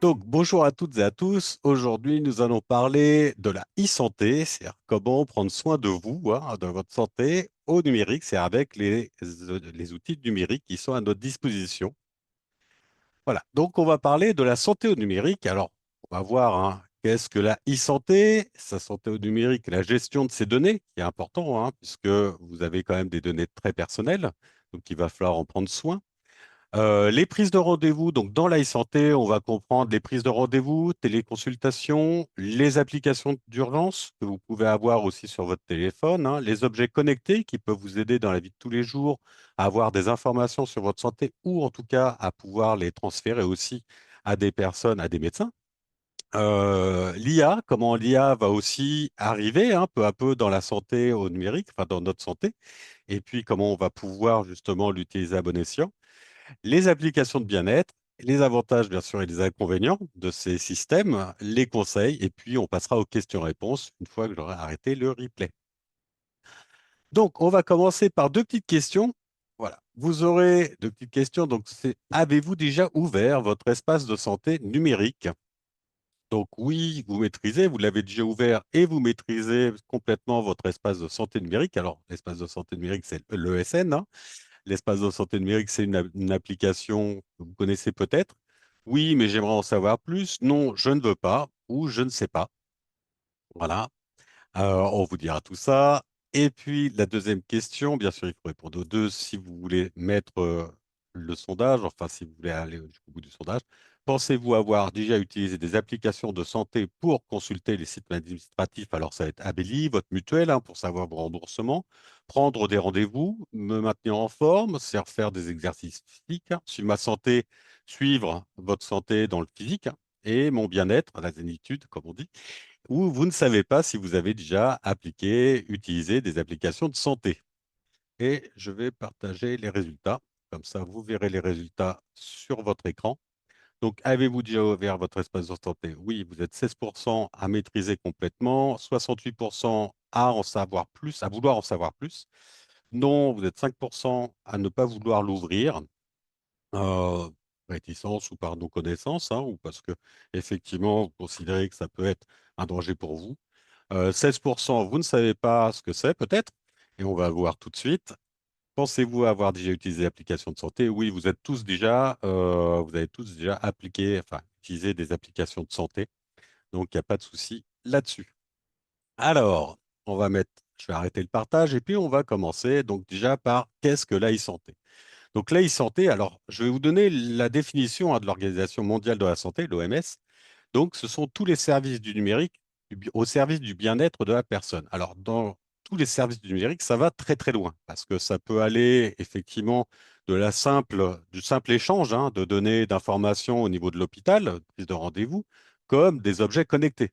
Donc, bonjour à toutes et à tous. Aujourd'hui, nous allons parler de la e-santé, c'est-à-dire comment prendre soin de vous, hein, de votre santé au numérique, c'est avec les outils numériques qui sont à notre disposition. Voilà, donc on va parler de la santé au numérique. Alors, on va voir hein, qu'est-ce que la e-santé, sa santé au numérique, la gestion de ces données, qui est important, hein, puisque vous avez quand même des données très personnelles, donc il va falloir en prendre soin. Les prises de rendez-vous, donc dans la e-santé, on va comprendre les prises de rendez-vous, téléconsultations, les applications d'urgence que vous pouvez avoir aussi sur votre téléphone, hein, les objets connectés qui peuvent vous aider dans la vie de tous les jours à avoir des informations sur votre santé ou en tout cas à pouvoir les transférer aussi à des personnes, à des médecins. L'IA, comment l'IA va aussi arriver hein, peu à peu dans la santé au numérique, enfin dans notre santé, et puis comment on va pouvoir justement l'utiliser à bon escient les applications de bien-être, les avantages bien sûr et les inconvénients de ces systèmes, les conseils, et puis on passera aux questions-réponses une fois que j'aurai arrêté le replay. Donc, on va commencer par deux petites questions. Voilà, vous aurez deux petites questions. Donc, c'est avez-vous déjà ouvert votre espace de santé numérique? Donc, oui, vous maîtrisez, vous l'avez déjà ouvert et vous maîtrisez complètement votre espace de santé numérique. Alors, l'espace de santé numérique, c'est l'ESN, hein. L'espace de santé numérique, c'est une application que vous connaissez peut-être. Oui, mais j'aimerais en savoir plus. Non, je ne veux pas ou je ne sais pas. Voilà. On vous dira tout ça. Et puis, la deuxième question, bien sûr, il faut répondre aux deux si vous voulez mettre le sondage, enfin, si vous voulez aller jusqu'au bout du sondage. Pensez-vous avoir déjà utilisé des applications de santé pour consulter les sites administratifs? Alors, ça va être Abeli, votre mutuelle, hein, pour savoir vos remboursements, prendre des rendez-vous, me maintenir en forme, c'est faire des exercices physiques, hein, suivre ma santé, suivre votre santé dans le physique, hein, et mon bien-être, la zénitude, comme on dit ou vous ne savez pas si vous avez déjà appliqué, utilisé des applications de santé. Et je vais partager les résultats. Comme ça, vous verrez les résultats sur votre écran. Donc, avez-vous déjà ouvert votre espace de santé? Oui, vous êtes 16% à maîtriser complètement, 68% à en savoir plus, à vouloir en savoir plus. Non, vous êtes 5% à ne pas vouloir l'ouvrir, euh, réticence ou par non-connaissance, hein, ou parce que effectivement, vous considérez que ça peut être un danger pour vous. 16%, vous ne savez pas ce que c'est peut-être, et on va le voir tout de suite. Pensez-vous avoir déjà utilisé l'application de santé? Oui, vous avez tous déjà appliqué, enfin, utilisé des applications de santé, donc il n'y a pas de souci là-dessus. Alors, je vais arrêter le partage et puis on va commencer donc déjà par qu'est-ce que l'e-santé? Donc l'e-santé, alors je vais vous donner la définition hein, de l'Organisation mondiale de la santé, l'OMS. Donc, ce sont tous les services du numérique au service du bien-être de la personne. Alors, dans tous les services du numérique, ça va très très loin parce que ça peut aller effectivement du simple échange hein, de données, d'informations au niveau de l'hôpital, prise de rendez-vous, comme des objets connectés.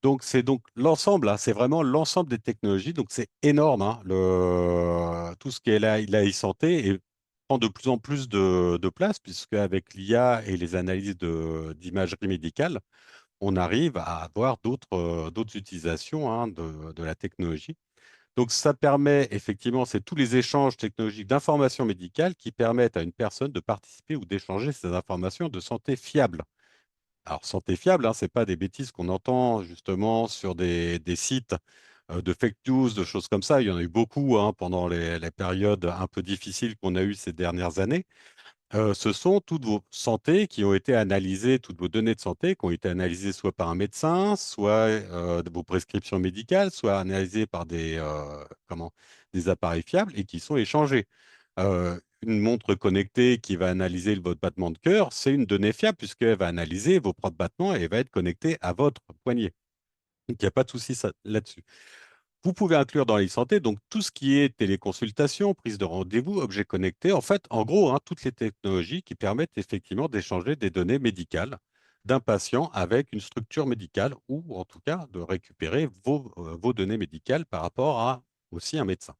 Donc, c'est donc l'ensemble, hein, c'est vraiment l'ensemble des technologies. Donc, c'est énorme, hein, tout ce qui est là, la e-santé et prend de plus en plus de place puisque avec l'IA et les analyses d'imagerie médicale, on arrive à avoir d'autres utilisations hein, de la technologie. Donc, ça permet effectivement, c'est tous les échanges technologiques d'informations médicales qui permettent à une personne de participer ou d'échanger ces informations de santé fiable. Alors, santé fiable, hein, ce n'est pas des bêtises qu'on entend justement sur des sites de fake news, de choses comme ça. Il y en a eu beaucoup hein, pendant les périodes un peu difficiles qu'on a eues ces dernières années. Ce sont toutes vos santé qui ont été analysées, toutes vos données de santé qui ont été analysées soit par un médecin, soit de vos prescriptions médicales, soit analysées par des appareils fiables et qui sont échangées. Une montre connectée qui va analyser votre battement de cœur, c'est une donnée fiable puisqu'elle va analyser vos propres battements et elle va être connectée à votre poignet. Donc, il n'y a pas de souci là-dessus. Vous pouvez inclure dans l'e-santé donc tout ce qui est téléconsultation, prise de rendez-vous, objets connectés, en fait, en gros, hein, toutes les technologies qui permettent effectivement d'échanger des données médicales d'un patient avec une structure médicale ou en tout cas de récupérer vos données médicales par rapport à aussi un médecin.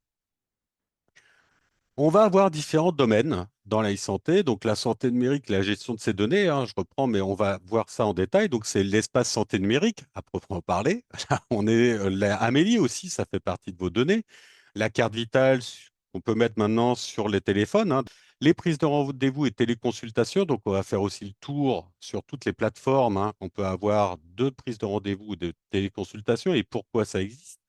On va avoir différents domaines dans la e-santé, donc la santé numérique, la gestion de ces données, hein, je reprends, mais on va voir ça en détail. Donc c'est l'espace santé numérique, à proprement parler. On est Amélie aussi, ça fait partie de vos données. La carte vitale qu'on peut mettre maintenant sur les téléphones, hein. Les prises de rendez-vous et téléconsultations, donc on va faire aussi le tour sur toutes les plateformes, hein. On peut avoir de prises de rendez-vous ou de téléconsultations et pourquoi ça existe.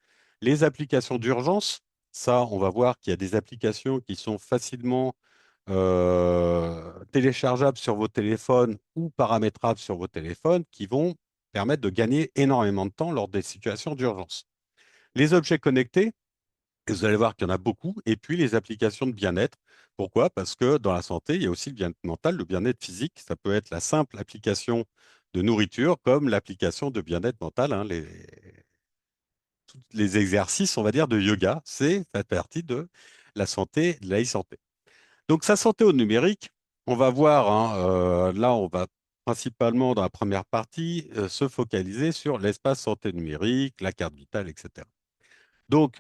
Les applications d'urgence, ça, on va voir qu'il y a des applications qui sont facilement téléchargeables sur vos téléphones ou paramétrables sur vos téléphones qui vont permettre de gagner énormément de temps lors des situations d'urgence. Les objets connectés, vous allez voir qu'il y en a beaucoup, et puis les applications de bien-être. Pourquoi? Parce que dans la santé, il y a aussi le bien-être mental, le bien-être physique. Ça peut être la simple application de nourriture comme l'application de bien-être mental, hein, tous les exercices, on va dire, de yoga, c'est fait partie de la santé, de la e-santé. Donc, sa santé au numérique, on va voir, hein, là, on va principalement dans la première partie se focaliser sur l'espace santé numérique, la carte vitale, etc. Donc,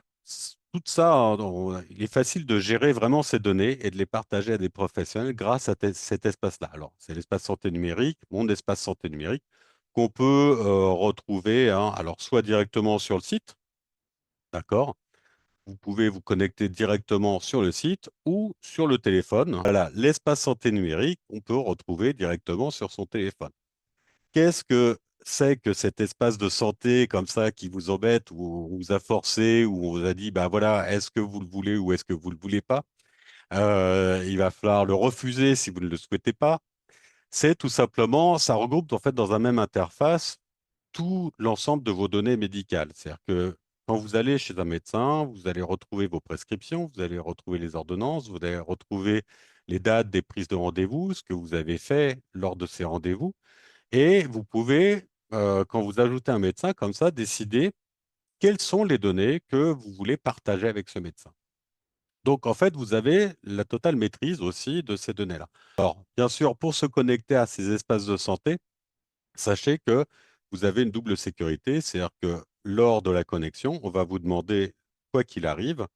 tout ça, hein, il est facile de gérer vraiment ces données et de les partager à des professionnels grâce à cet espace-là. Alors, c'est l'espace santé numérique, mon espace santé numérique, qu'on peut retrouver, hein, alors soit directement sur le site, d'accord? Vous pouvez vous connecter directement sur le site ou sur le téléphone. Voilà, l'espace santé numérique, on peut retrouver directement sur son téléphone. Qu'est-ce que c'est que cet espace de santé comme ça qui vous embête ou on vous a forcé ou on vous a dit, ben voilà, est-ce que vous le voulez ou est-ce que vous ne le voulez pas? Il va falloir le refuser si vous ne le souhaitez pas. C'est tout simplement, ça regroupe en fait dans un même interface tout l'ensemble de vos données médicales. C'est-à-dire que quand vous allez chez un médecin, vous allez retrouver vos prescriptions, vous allez retrouver les ordonnances, vous allez retrouver les dates des prises de rendez-vous, ce que vous avez fait lors de ces rendez-vous. Et vous pouvez, quand vous ajoutez un médecin comme ça, décider quelles sont les données que vous voulez partager avec ce médecin. Donc, en fait, vous avez la totale maîtrise aussi de ces données-là. Alors, bien sûr, pour se connecter à ces espaces de santé, sachez que vous avez une double sécurité, c'est-à-dire que lors de la connexion, on va vous demander, quoi qu'il arrive,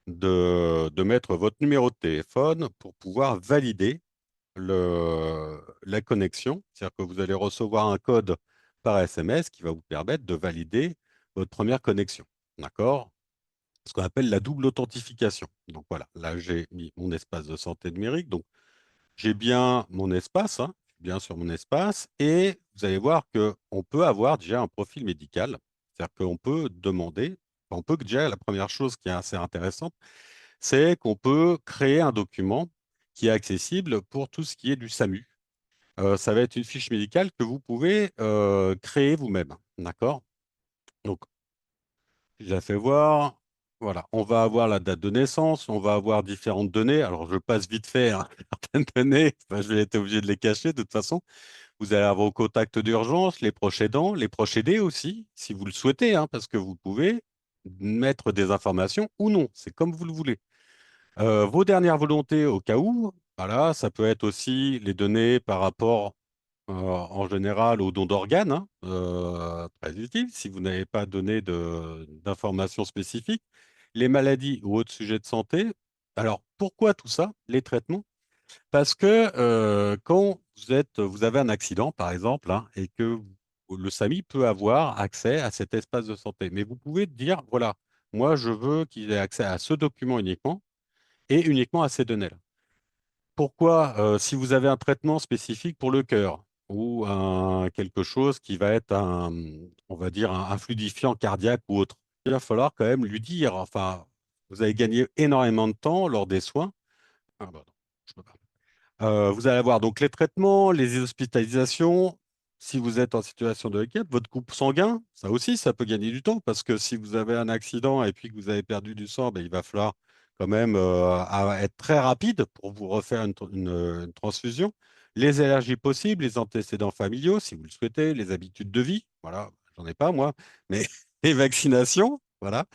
de mettre votre numéro de téléphone pour pouvoir valider la connexion. C'est-à-dire que vous allez recevoir un code par SMS qui va vous permettre de valider votre première connexion. D'accord? Ce qu'on appelle la double authentification. Donc voilà, là j'ai mis mon espace de santé numérique. Donc j'ai bien mon espace, hein, bien sur mon espace, et vous allez voir qu'on peut avoir déjà un profil médical. C'est-à-dire qu'on peut demander, on peut déjà, la première chose qui est assez intéressante, c'est qu'on peut créer un document qui est accessible pour tout ce qui est du SAMU. Ça va être une fiche médicale que vous pouvez créer vous-même. D'accord? Donc, je la fais voir. Voilà, on va avoir la date de naissance, on va avoir différentes données. Alors, je passe vite fait, hein, certaines données, enfin, je vais être obligé de les cacher de toute façon. Vous allez avoir vos contacts d'urgence, les proches aidants, les proches aidés aussi, si vous le souhaitez, hein, parce que vous pouvez mettre des informations ou non, c'est comme vous le voulez. Vos dernières volontés au cas où, voilà, ça peut être aussi les données par rapport en général aux dons d'organes, hein, très utile si vous n'avez pas donné d'informations spécifiques, les maladies ou autres sujets de santé. Alors, pourquoi tout ça? Les traitements? Parce que quand vous avez un accident, par exemple, hein, et que le SAMI peut avoir accès à cet espace de santé, mais vous pouvez dire, voilà, moi, je veux qu'il ait accès à ce document uniquement et uniquement à ces données-là. Pourquoi, si vous avez un traitement spécifique pour le cœur ou quelque chose qui va être on va dire, un fluidifiant cardiaque ou autre, il va falloir quand même lui dire, enfin, vous allez gagner énormément de temps lors des soins. Ah, pardon, je peux pas. Vous allez avoir donc les traitements, les hospitalisations. Si vous êtes en situation de handicap, votre groupe sanguin, ça aussi, ça peut gagner du temps parce que si vous avez un accident et puis que vous avez perdu du sang, ben, il va falloir quand même être très rapide pour vous refaire une transfusion. Les allergies possibles, les antécédents familiaux, si vous le souhaitez, les habitudes de vie, voilà, j'en ai pas moi, mais les vaccinations, voilà.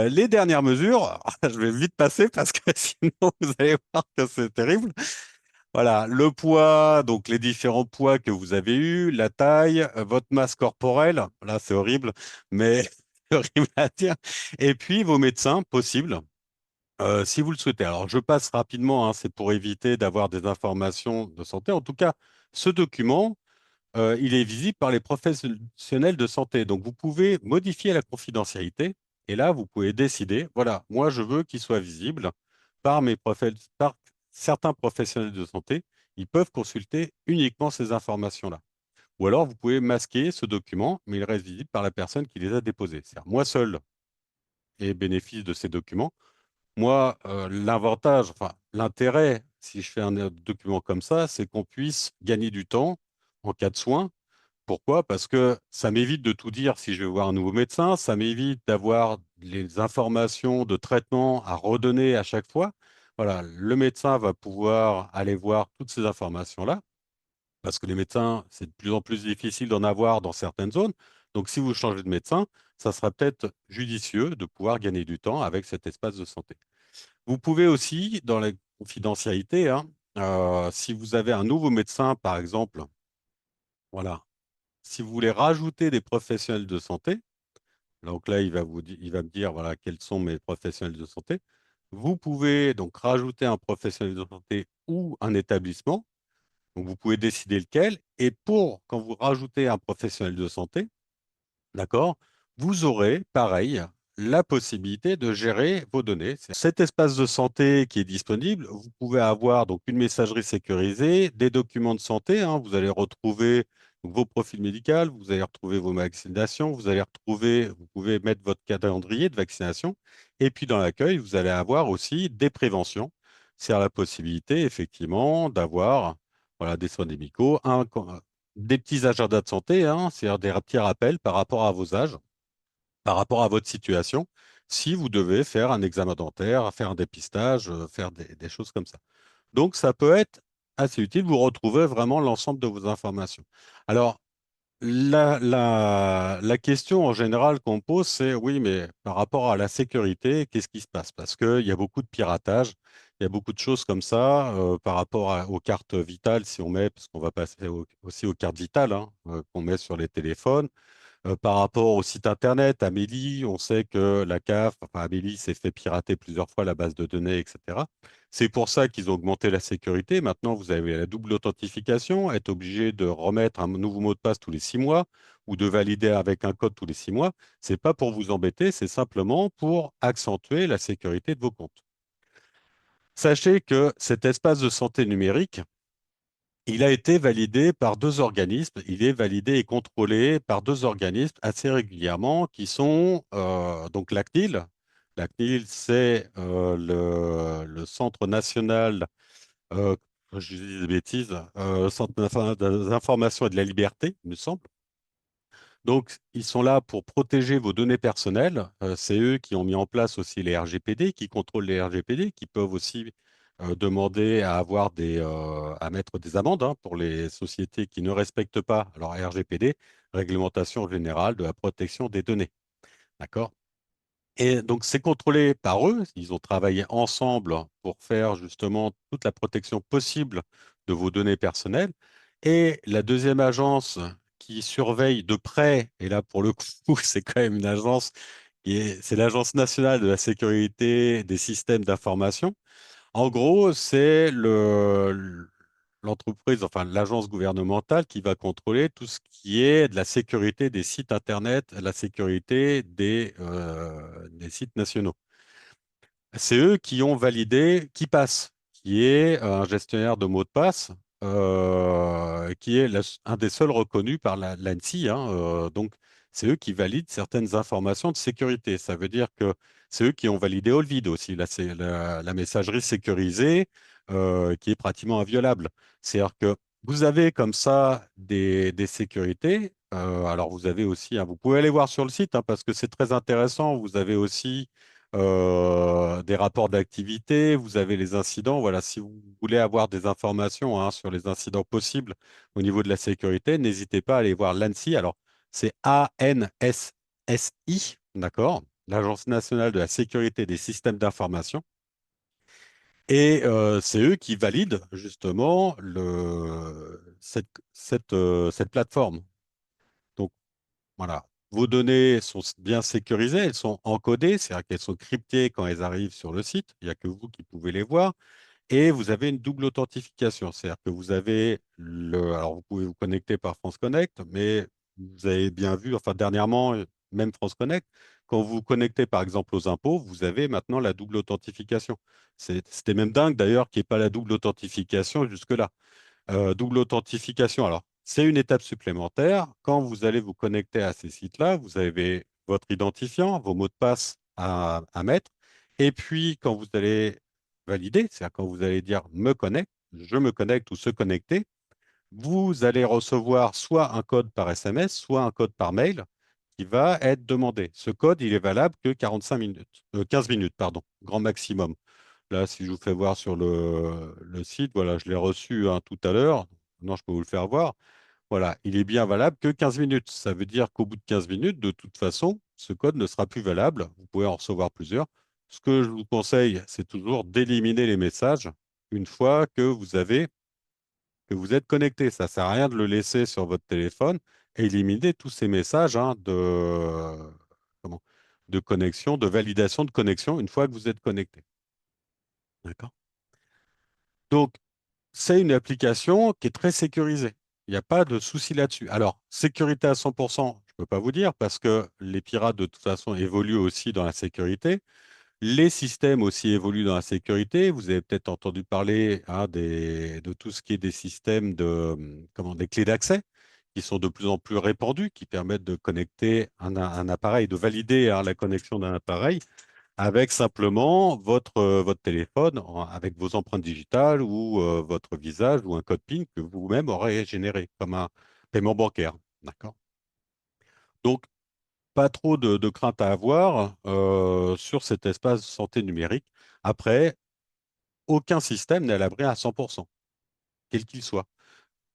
Les dernières mesures, je vais vite passer parce que sinon vous allez voir que c'est terrible. Voilà, le poids, donc les différents poids que vous avez eus, la taille, votre masse corporelle, là c'est horrible, mais c'est horrible à dire. Et puis vos médecins possibles, si vous le souhaitez. Alors je passe rapidement, hein, c'est pour éviter d'avoir des informations de santé. En tout cas, ce document, il est visible par les professionnels de santé. Donc vous pouvez modifier la confidentialité Et là, vous pouvez décider, voilà, moi, je veux qu'il soit visible par certains professionnels de santé. Ils peuvent consulter uniquement ces informations-là. Ou alors, vous pouvez masquer ce document, mais il reste visible par la personne qui les a déposés. C'est-à-dire, moi seul ai bénéfice de ces documents. Moi, l'avantage, enfin, l'intérêt, si je fais un document comme ça, c'est qu'on puisse gagner du temps en cas de soins. Pourquoi? Parce que ça m'évite de tout dire si je vais voir un nouveau médecin, ça m'évite d'avoir les informations de traitement à redonner à chaque fois. Voilà, le médecin va pouvoir aller voir toutes ces informations-là, parce que les médecins, c'est de plus en plus difficile d'en avoir dans certaines zones. Donc, si vous changez de médecin, ça sera peut-être judicieux de pouvoir gagner du temps avec cet espace de santé. Vous pouvez aussi, dans la confidentialité, hein, si vous avez un nouveau médecin, par exemple, voilà, si vous voulez rajouter des professionnels de santé, donc là, il va me dire, voilà, quels sont mes professionnels de santé. Vous pouvez donc rajouter un professionnel de santé ou un établissement. Donc, vous pouvez décider lequel. Et quand vous rajoutez un professionnel de santé, d'accord? Vous aurez, pareil, la possibilité de gérer vos données. Cet espace de santé qui est disponible, vous pouvez avoir donc une messagerie sécurisée, des documents de santé, hein. Vous allez retrouver donc, vos profils médicaux, vous allez retrouver vos vaccinations, vous pouvez mettre votre calendrier de vaccination. Et puis dans l'accueil, vous allez avoir aussi des préventions. C'est la possibilité, effectivement, d'avoir voilà, des soins médicaux, des petits agendas de santé, hein, c'est-à-dire des petits rappels par rapport à vos âges, par rapport à votre situation, si vous devez faire un examen dentaire, faire un dépistage, faire des choses comme ça. Donc, ça peut être assez utile. Vous retrouvez vraiment l'ensemble de vos informations. Alors, la question en général qu'on pose, c'est oui, mais par rapport à la sécurité, qu'est-ce qui se passe? Parce qu'il y a beaucoup de piratage, il y a beaucoup de choses comme ça par rapport aux cartes vitales, si on met, parce qu'on va passer aussi aux cartes vitales hein, qu'on met sur les téléphones. Par rapport au site internet, Amélie, on sait que la CAF, enfin Amélie s'est fait pirater plusieurs fois la base de données, etc. C'est pour ça qu'ils ont augmenté la sécurité. Maintenant, vous avez la double authentification, être obligé de remettre un nouveau mot de passe tous les 6 mois ou de valider avec un code tous les 6 mois. C'est pas pour vous embêter, c'est simplement pour accentuer la sécurité de vos comptes. Sachez que cet espace de santé numérique, il a été validé par deux organismes. Il est validé et contrôlé par deux organismes assez régulièrement qui sont donc la CNIL. La CNIL, c'est le Centre national, euh, je dis des bêtises, Centre des informations et de la liberté, il me semble. Donc, ils sont là pour protéger vos données personnelles. C'est eux qui ont mis en place aussi les RGPD, qui contrôlent les RGPD, qui peuvent aussi demander à à mettre des amendes hein, pour les sociétés qui ne respectent pas leur RGPD, Réglementation générale de la protection des données. D'accord? Et donc, c'est contrôlé par eux. Ils ont travaillé ensemble pour faire justement toute la protection possible de vos données personnelles. Et la deuxième agence qui surveille de près, et là, pour le coup, c'est quand même une agence c'est l'Agence nationale de la sécurité des systèmes d'information. En gros, c'est l'entreprise, enfin l'agence gouvernementale qui va contrôler tout ce qui est de la sécurité des sites Internet, la sécurité des sites nationaux. C'est eux qui ont validé KeePass, qui est un gestionnaire de mots de passe, qui est un des seuls reconnus par l'ANSSI, hein, donc, c'est eux qui valident certaines informations de sécurité. Ça veut dire que c'est eux qui ont validé Olvid aussi. Là, c'est la messagerie sécurisée qui est pratiquement inviolable. C'est-à-dire que vous avez comme ça des sécurités. Alors, vous avez aussi, hein, vous pouvez aller voir sur le site hein, parce que c'est très intéressant. Vous avez aussi des rapports d'activité, vous avez les incidents. Voilà, si vous voulez avoir des informations hein, sur les incidents possibles au niveau de la sécurité, n'hésitez pas à aller voir l'ANSSI. Alors, c'est ANSSI, d'accord? L'Agence nationale de la sécurité des systèmes d'information. Et c'est eux qui valident justement cette plateforme. Donc, voilà. Vos données sont bien sécurisées, elles sont encodées, c'est-à-dire qu'elles sont cryptées quand elles arrivent sur le site. Il n'y a que vous qui pouvez les voir. Et vous avez une double authentification, c'est-à-dire que vous avez alors vous pouvez vous connecter par France Connect, mais vous avez bien vu, enfin dernièrement, même France Connect, quand vous vous connectez par exemple aux impôts, vous avez maintenant la double authentification. C'était même dingue d'ailleurs qu'il n'y ait pas la double authentification jusque-là. Double authentification, alors c'est une étape supplémentaire. Quand vous allez vous connecter à ces sites-là, vous avez votre identifiant, vos mots de passe à mettre. Et puis quand vous allez valider, c'est-à-dire quand vous allez dire me connecte, je me connecte ou se connecter, vous allez recevoir soit un code par SMS, soit un code par mail qui va être demandé. Ce code, il est valable que 45 minutes, 15 minutes, pardon, grand maximum. Là, si je vous fais voir sur le site, voilà, je l'ai reçu hein, tout à l'heure. Non, je peux vous le faire voir. Voilà, il est bien valable que 15 minutes. Ça veut dire qu'au bout de 15 minutes, de toute façon, ce code ne sera plus valable. Vous pouvez en recevoir plusieurs. Ce que je vous conseille, c'est toujours d'éliminer les messages une fois que vous êtes connecté. Ça ne sert à rien de le laisser sur votre téléphone et éliminer tous ces messages hein, comment, de connexion, de validation de connexion une fois que vous êtes connecté. D'accord? Donc, c'est une application qui est très sécurisée. Il n'y a pas de souci là-dessus. Alors, sécurité à 100%, je ne peux pas vous dire parce que les pirates, de toute façon, évoluent aussi dans la sécurité. Les systèmes aussi évoluent dans la sécurité. Vous avez peut-être entendu parler hein, de tout ce qui est des systèmes des clés d'accès qui sont de plus en plus répandus, qui permettent de connecter un appareil, de valider hein, la connexion d'un appareil avec simplement votre téléphone, avec vos empreintes digitales ou votre visage ou un code PIN que vous-même aurez généré comme un paiement bancaire. D'accord? Donc, pas trop de crainte à avoir sur cet espace santé numérique. Après, aucun système n'est à l'abri à 100%, quel qu'il soit.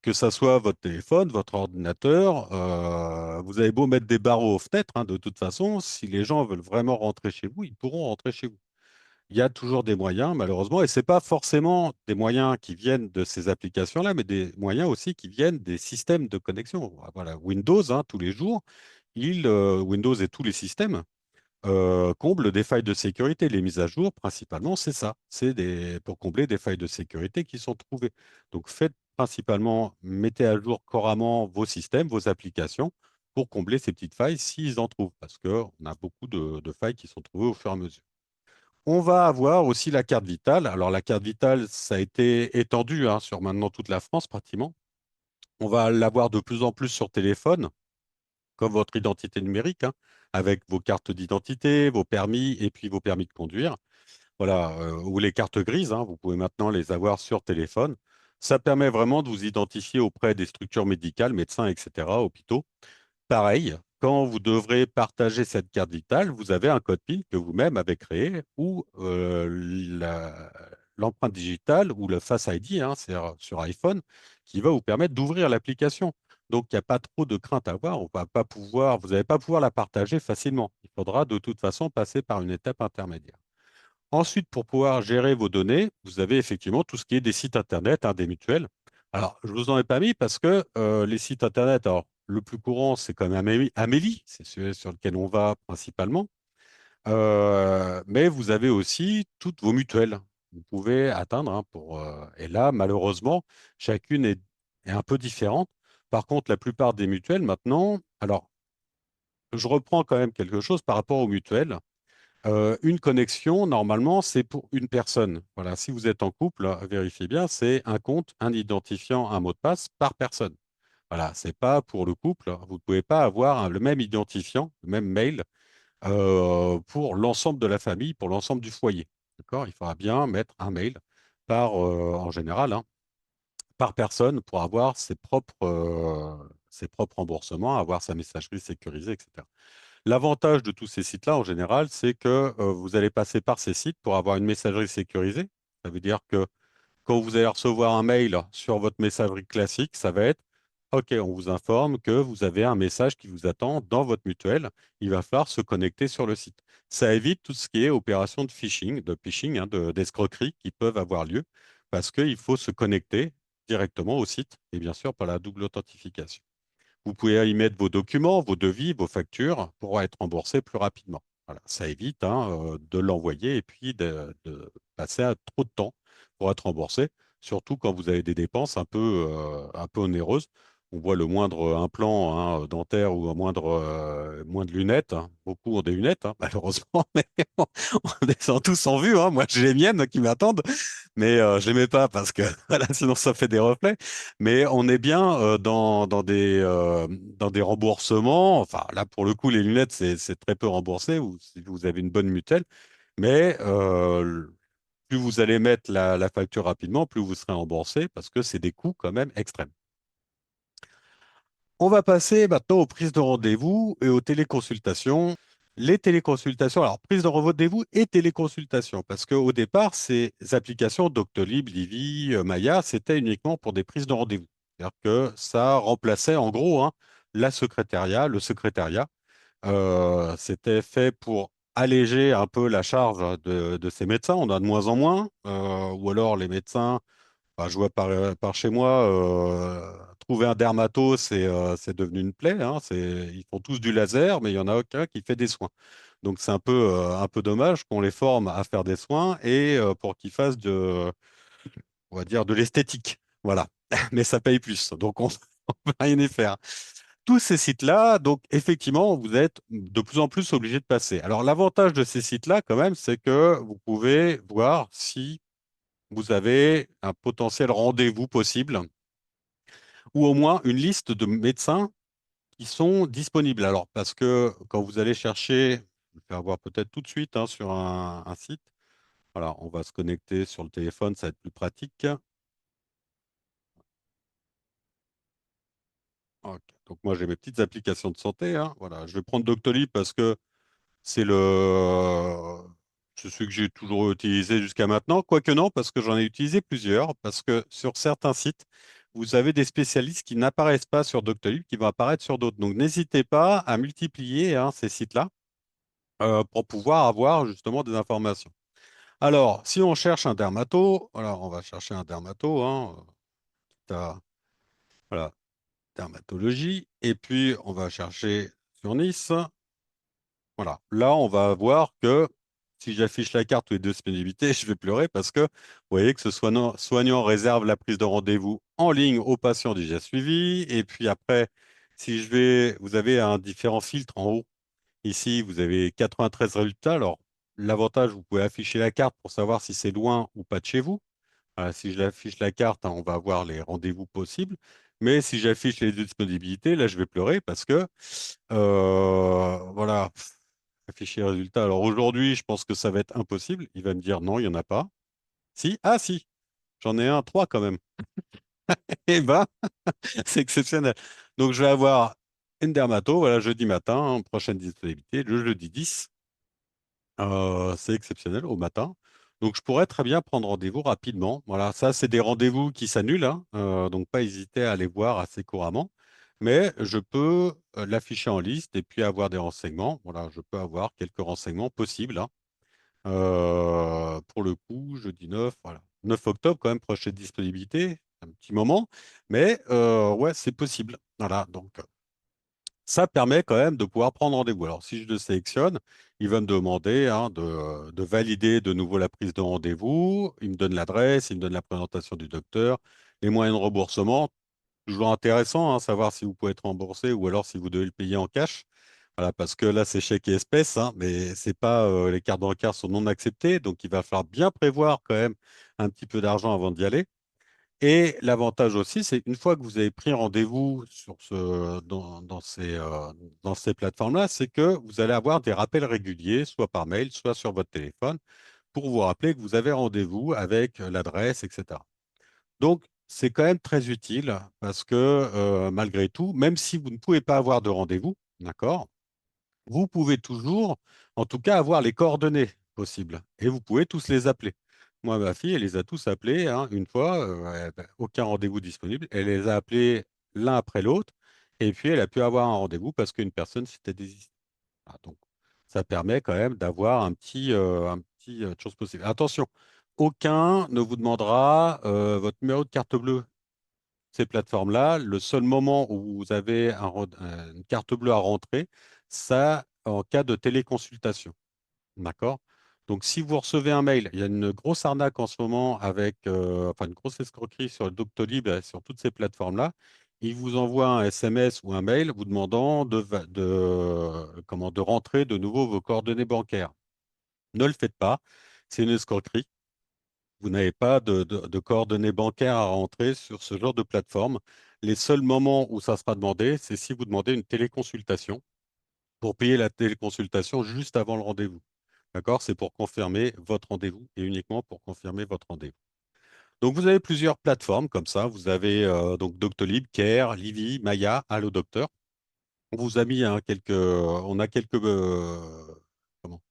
Que ça soit votre téléphone, votre ordinateur, vous avez beau mettre des barreaux aux fenêtres, hein, de toute façon, si les gens veulent vraiment rentrer chez vous, ils pourront rentrer chez vous. Il y a toujours des moyens, malheureusement, et ce n'est pas forcément des moyens qui viennent de ces applications-là, mais des moyens aussi qui viennent des systèmes de connexion. Voilà, Windows, hein, tous les jours, Windows et tous les systèmes comblent des failles de sécurité. Les mises à jour, principalement, c'est ça. Pour combler des failles de sécurité qui sont trouvées. Donc, faites principalement, mettez à jour couramment vos systèmes, vos applications, pour combler ces petites failles s'ils en trouvent, parce qu'on a beaucoup de failles qui sont trouvées au fur et à mesure. On va avoir aussi la carte vitale. Alors, la carte vitale, ça a été étendu hein, sur maintenant toute la France pratiquement. On va l'avoir de plus en plus sur téléphone, comme votre identité numérique, hein, avec vos cartes d'identité, vos permis et puis vos permis de conduire. Voilà, ou les cartes grises, hein, vous pouvez maintenant les avoir sur téléphone. Ça permet vraiment de vous identifier auprès des structures médicales, médecins, etc., hôpitaux. Pareil, quand vous devrez partager cette carte vitale, vous avez un code PIN que vous-même avez créé ou l'empreinte digitale ou le Face ID hein, sur iPhone qui va vous permettre d'ouvrir l'application. Donc, il n'y a pas trop de crainte à avoir. Vous n'allez pas pouvoir la partager facilement. Il faudra de toute façon passer par une étape intermédiaire. Ensuite, pour pouvoir gérer vos données, vous avez effectivement tout ce qui est des sites Internet, hein, des mutuelles. Alors, je ne vous en ai pas mis parce que les sites Internet, alors, le plus courant, c'est quand même Amélie, c'est celui sur lequel on va principalement. Mais vous avez aussi toutes vos mutuelles. Vous pouvez atteindre, hein, et là, malheureusement, chacune est un peu différente. Par contre, la plupart des mutuelles maintenant, alors, je reprends quand même quelque chose par rapport aux mutuelles. Une connexion, normalement, c'est pour une personne. Voilà, si vous êtes en couple, vérifiez bien, c'est un compte, un identifiant, un mot de passe par personne. Voilà, c'est pas pour le couple. Vous ne pouvez pas avoir le même identifiant, le même mail pour l'ensemble de la famille, pour l'ensemble du foyer. D'accord? Il faudra bien mettre un mail en général, hein, par personne pour avoir ses propres remboursements, avoir sa messagerie sécurisée, etc. L'avantage de tous ces sites-là, en général, c'est que vous allez passer par ces sites pour avoir une messagerie sécurisée. Ça veut dire que quand vous allez recevoir un mail sur votre messagerie classique, ça va être OK, on vous informe que vous avez un message qui vous attend dans votre mutuelle. Il va falloir se connecter sur le site. Ça évite tout ce qui est opération de phishing, hein, d'escroquerie qui peuvent avoir lieu parce qu'il faut se connecter directement au site et bien sûr par la double authentification. Vous pouvez y mettre vos documents, vos devis, vos factures pour être remboursé plus rapidement. Voilà, ça évite hein, de l'envoyer et puis de passer trop de temps pour être remboursé, surtout quand vous avez des dépenses un peu onéreuses. on voit le moindre implant hein, dentaire ou un moindre lunette, hein. Beaucoup ont des lunettes, hein, malheureusement, mais on descend tous en vue, hein. Moi, j'ai les miennes qui m'attendent, mais je les mets pas parce que voilà, sinon ça fait des reflets. Mais on est bien dans des remboursements. Enfin, là, pour le coup, les lunettes, c'est très peu remboursé ou si vous avez une bonne mutuelle. Mais plus vous allez mettre la facture rapidement, plus vous serez remboursé parce que c'est des coûts quand même extrêmes. On va passer maintenant aux prises de rendez-vous et aux téléconsultations. Les téléconsultations, alors prise de rendez-vous et téléconsultation, parce qu'au départ, ces applications Doctolib, Livy, Maya, c'était uniquement pour des prises de rendez-vous. C'est-à-dire que ça remplaçait en gros hein, le secrétariat. C'était fait pour alléger un peu la charge de ces médecins. On a de moins en moins, ou alors les médecins bah, je vois par chez moi, trouver un dermato, c'est devenu une plaie, hein. Ils font tous du laser, mais il n'y en a aucun qui fait des soins. Donc c'est un peu dommage qu'on les forme à faire des soins et pour qu'ils fassent on va dire, de l'esthétique. Voilà. Mais ça paye plus. Donc on ne peut rien y faire. Tous ces sites-là, donc effectivement, vous êtes de plus en plus obligé de passer. Alors l'avantage de ces sites-là, quand même, c'est que vous pouvez voir si vous avez un potentiel rendez-vous possible ou au moins une liste de médecins qui sont disponibles. Alors, parce que quand vous allez chercher, je vais faire voir peut-être tout de suite hein, sur un site, voilà, on va se connecter sur le téléphone, ça va être plus pratique. Ok. Donc, moi, j'ai mes petites applications de santé, hein. Voilà, je vais prendre Doctolib parce que c'est c'est celui que j'ai toujours utilisé jusqu'à maintenant. Quoique non, parce que j'en ai utilisé plusieurs. Parce que sur certains sites, vous avez des spécialistes qui n'apparaissent pas sur Doctolib, qui vont apparaître sur d'autres. Donc, n'hésitez pas à multiplier hein, ces sites-là pour pouvoir avoir justement des informations. Alors, si on cherche un dermato, voilà, on va chercher un dermato, hein, voilà, dermatologie, et puis on va chercher sur Nice. Voilà. Là, on va voir que si j'affiche la carte ou les deux disponibilités, je vais pleurer parce que vous voyez que ce soignant réserve la prise de rendez-vous en ligne aux patients déjà suivis. Et puis après, si je vais, vous avez un différent filtre en haut. Ici, vous avez 93 résultats. Alors, l'avantage, vous pouvez afficher la carte pour savoir si c'est loin ou pas de chez vous. Voilà, si j'affiche la carte, hein, on va avoir les rendez-vous possibles. Mais si j'affiche les disponibilités, là, je vais pleurer parce que, voilà, afficher les résultats. Alors aujourd'hui, je pense que ça va être impossible. Il va me dire non, il n'y en a pas. Si? Ah, si, j'en ai un, trois quand même. Eh ben, c'est exceptionnel. Donc, je vais avoir une dermato, voilà, jeudi matin, hein, prochaine disponibilité, le jeudi 10. C'est exceptionnel au matin. Donc, je pourrais très bien prendre rendez-vous rapidement. Voilà, ça, c'est des rendez-vous qui s'annulent, hein. Donc, pas hésiter à aller voir assez couramment. Mais je peux l'afficher en liste et puis avoir des renseignements. Voilà, je peux avoir quelques renseignements possibles, hein. Pour le coup, jeudi 9, voilà. 9 octobre, quand même, prochaine disponibilité. Un petit moment. Mais ouais, c'est possible. Voilà, donc ça permet quand même de pouvoir prendre rendez-vous. Alors, si je le sélectionne, il va me demander hein, de valider de nouveau la prise de rendez-vous. Il me donne l'adresse, il me donne la présentation du docteur, les moyens de remboursement. Toujours intéressant, hein, savoir si vous pouvez être remboursé ou alors si vous devez le payer en cash. Voilà, parce que là, c'est chèque et espèces, hein, mais c'est pas, les cartes bancaires sont non acceptées, donc il va falloir bien prévoir quand même un petit peu d'argent avant d'y aller. Et l'avantage aussi, c'est une fois que vous avez pris rendez-vous dans ces plateformes-là, c'est que vous allez avoir des rappels réguliers, soit par mail, soit sur votre téléphone, pour vous rappeler que vous avez rendez-vous avec l'adresse, etc. Donc, c'est quand même très utile parce que malgré tout, même si vous ne pouvez pas avoir de rendez-vous, d'accord, vous pouvez toujours, en tout cas, avoir les coordonnées possibles et vous pouvez tous les appeler. Moi, ma fille, elle les a tous appelés hein, une fois, aucun rendez-vous disponible. Elle les a appelés l'un après l'autre et puis elle a pu avoir un rendez-vous parce qu'une personne s'était désistée. Ah, donc, ça permet quand même d'avoir un petit chose possible. Attention, aucun ne vous demandera votre numéro de carte bleue. Ces plateformes-là, le seul moment où vous avez une carte bleue à rentrer, ça en cas de téléconsultation. D'accord? Donc, si vous recevez un mail, il y a une grosse arnaque en ce moment avec, enfin, une grosse escroquerie sur le Doctolib, sur toutes ces plateformes-là. il vous envoie un SMS ou un mail vous demandant de rentrer de nouveau vos coordonnées bancaires. Ne le faites pas, c'est une escroquerie. Vous n'avez pas de coordonnées bancaires à rentrer sur ce genre de plateforme. Les seuls moments où ça sera demandé, c'est si vous demandez une téléconsultation pour payer la téléconsultation juste avant le rendez-vous. D'accord? C'est pour confirmer votre rendez-vous et uniquement pour confirmer votre rendez-vous. Donc, vous avez plusieurs plateformes comme ça. Vous avez donc Doctolib, Care, Livy, Maya, Allo Docteur. On vous a mis on a quelques, comment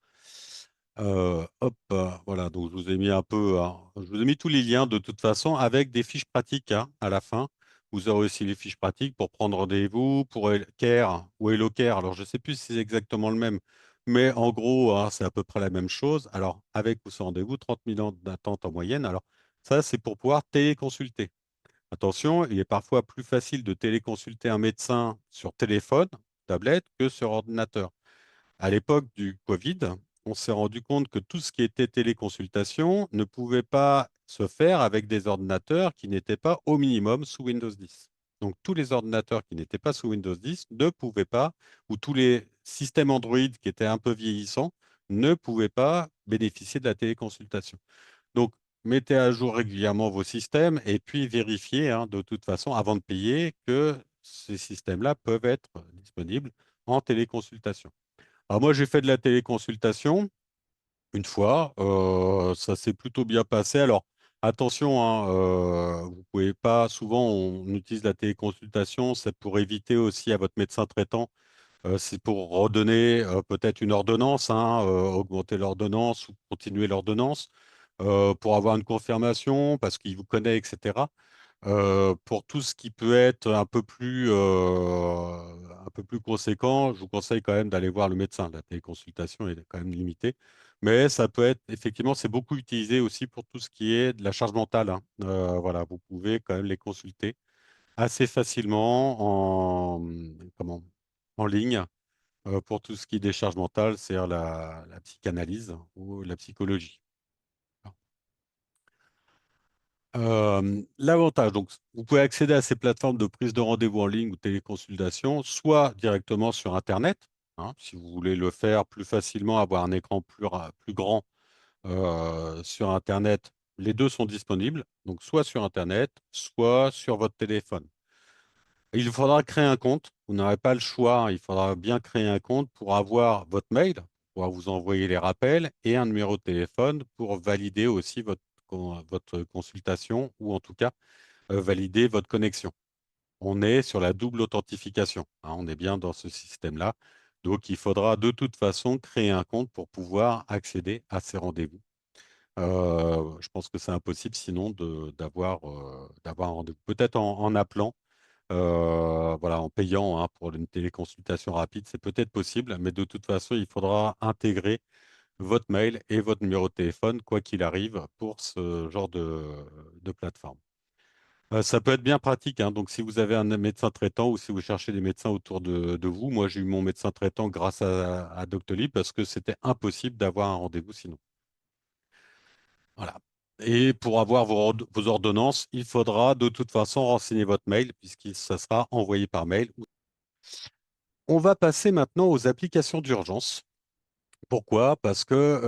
hop, voilà, donc je vous ai mis un peu, hein, je vous ai mis tous les liens de toute façon avec des fiches pratiques hein, à la fin. Vous aurez aussi les fiches pratiques pour prendre rendez-vous, pour Care ou Hello Care. Alors, je ne sais plus si c'est exactement le même, mais en gros, hein, c'est à peu près la même chose. Alors, avec ou sans rendez-vous, 30 minutes d'attente en moyenne. Alors, ça, c'est pour pouvoir téléconsulter. Attention, il est parfois plus facile de téléconsulter un médecin sur téléphone, tablette, que sur ordinateur. À l'époque du Covid, on s'est rendu compte que tout ce qui était téléconsultation ne pouvait pas se faire avec des ordinateurs qui n'étaient pas au minimum sous Windows 10. Donc tous les ordinateurs qui n'étaient pas sous Windows 10 ne pouvaient pas, ou tous les systèmes Android qui étaient un peu vieillissants, ne pouvaient pas bénéficier de la téléconsultation. Donc mettez à jour régulièrement vos systèmes et puis vérifiez hein, de toute façon avant de payer que ces systèmes-là peuvent être disponibles en téléconsultation. Alors moi, j'ai fait de la téléconsultation une fois. Ça s'est plutôt bien passé. Alors attention, hein, vous pouvez pas. Souvent, on utilise la téléconsultation, c'est pour éviter aussi à votre médecin traitant. C'est pour redonner peut-être une ordonnance, hein, augmenter l'ordonnance ou continuer l'ordonnance, pour avoir une confirmation parce qu'il vous connaît, etc. Pour tout ce qui peut être un peu plus conséquent, je vous conseille quand même d'aller voir le médecin. La téléconsultation est quand même limitée. Mais ça peut être, effectivement, c'est beaucoup utilisé aussi pour tout ce qui est de la charge mentale, hein. Voilà, vous pouvez quand même les consulter assez facilement en ligne pour tout ce qui est des charges mentales, c'est-à-dire la psychanalyse ou la psychologie. L'avantage, donc, vous pouvez accéder à ces plateformes de prise de rendez-vous en ligne ou téléconsultation, soit directement sur Internet, hein, si vous voulez le faire plus facilement, avoir un écran plus grand sur Internet. Les deux sont disponibles, donc soit sur Internet, soit sur votre téléphone. Il faudra créer un compte. Vous n'aurez pas le choix. Il faudra bien créer un compte pour avoir votre mail, pour pouvoir vous envoyer les rappels et un numéro de téléphone pour valider aussi votre consultation ou en tout cas valider votre connexion. On est sur la double authentification, hein, on est bien dans ce système-là. Donc, il faudra de toute façon créer un compte pour pouvoir accéder à ces rendez-vous. Je pense que c'est impossible sinon d'avoir un rendez-vous. Peut-être en appelant voilà, en payant hein, pour une téléconsultation rapide, c'est peut-être possible, mais de toute façon, il faudra intégrer votre mail et votre numéro de téléphone, quoi qu'il arrive, pour ce genre de plateforme. Ça peut être bien pratique, hein. Donc, si vous avez un médecin traitant ou si vous cherchez des médecins autour de vous, moi, j'ai eu mon médecin traitant grâce à Doctolib parce que c'était impossible d'avoir un rendez-vous sinon. Voilà. Et pour avoir vos ordonnances, il faudra de toute façon renseigner votre mail puisque ça sera envoyé par mail. On va passer maintenant aux applications d'urgence. Pourquoi? Parce que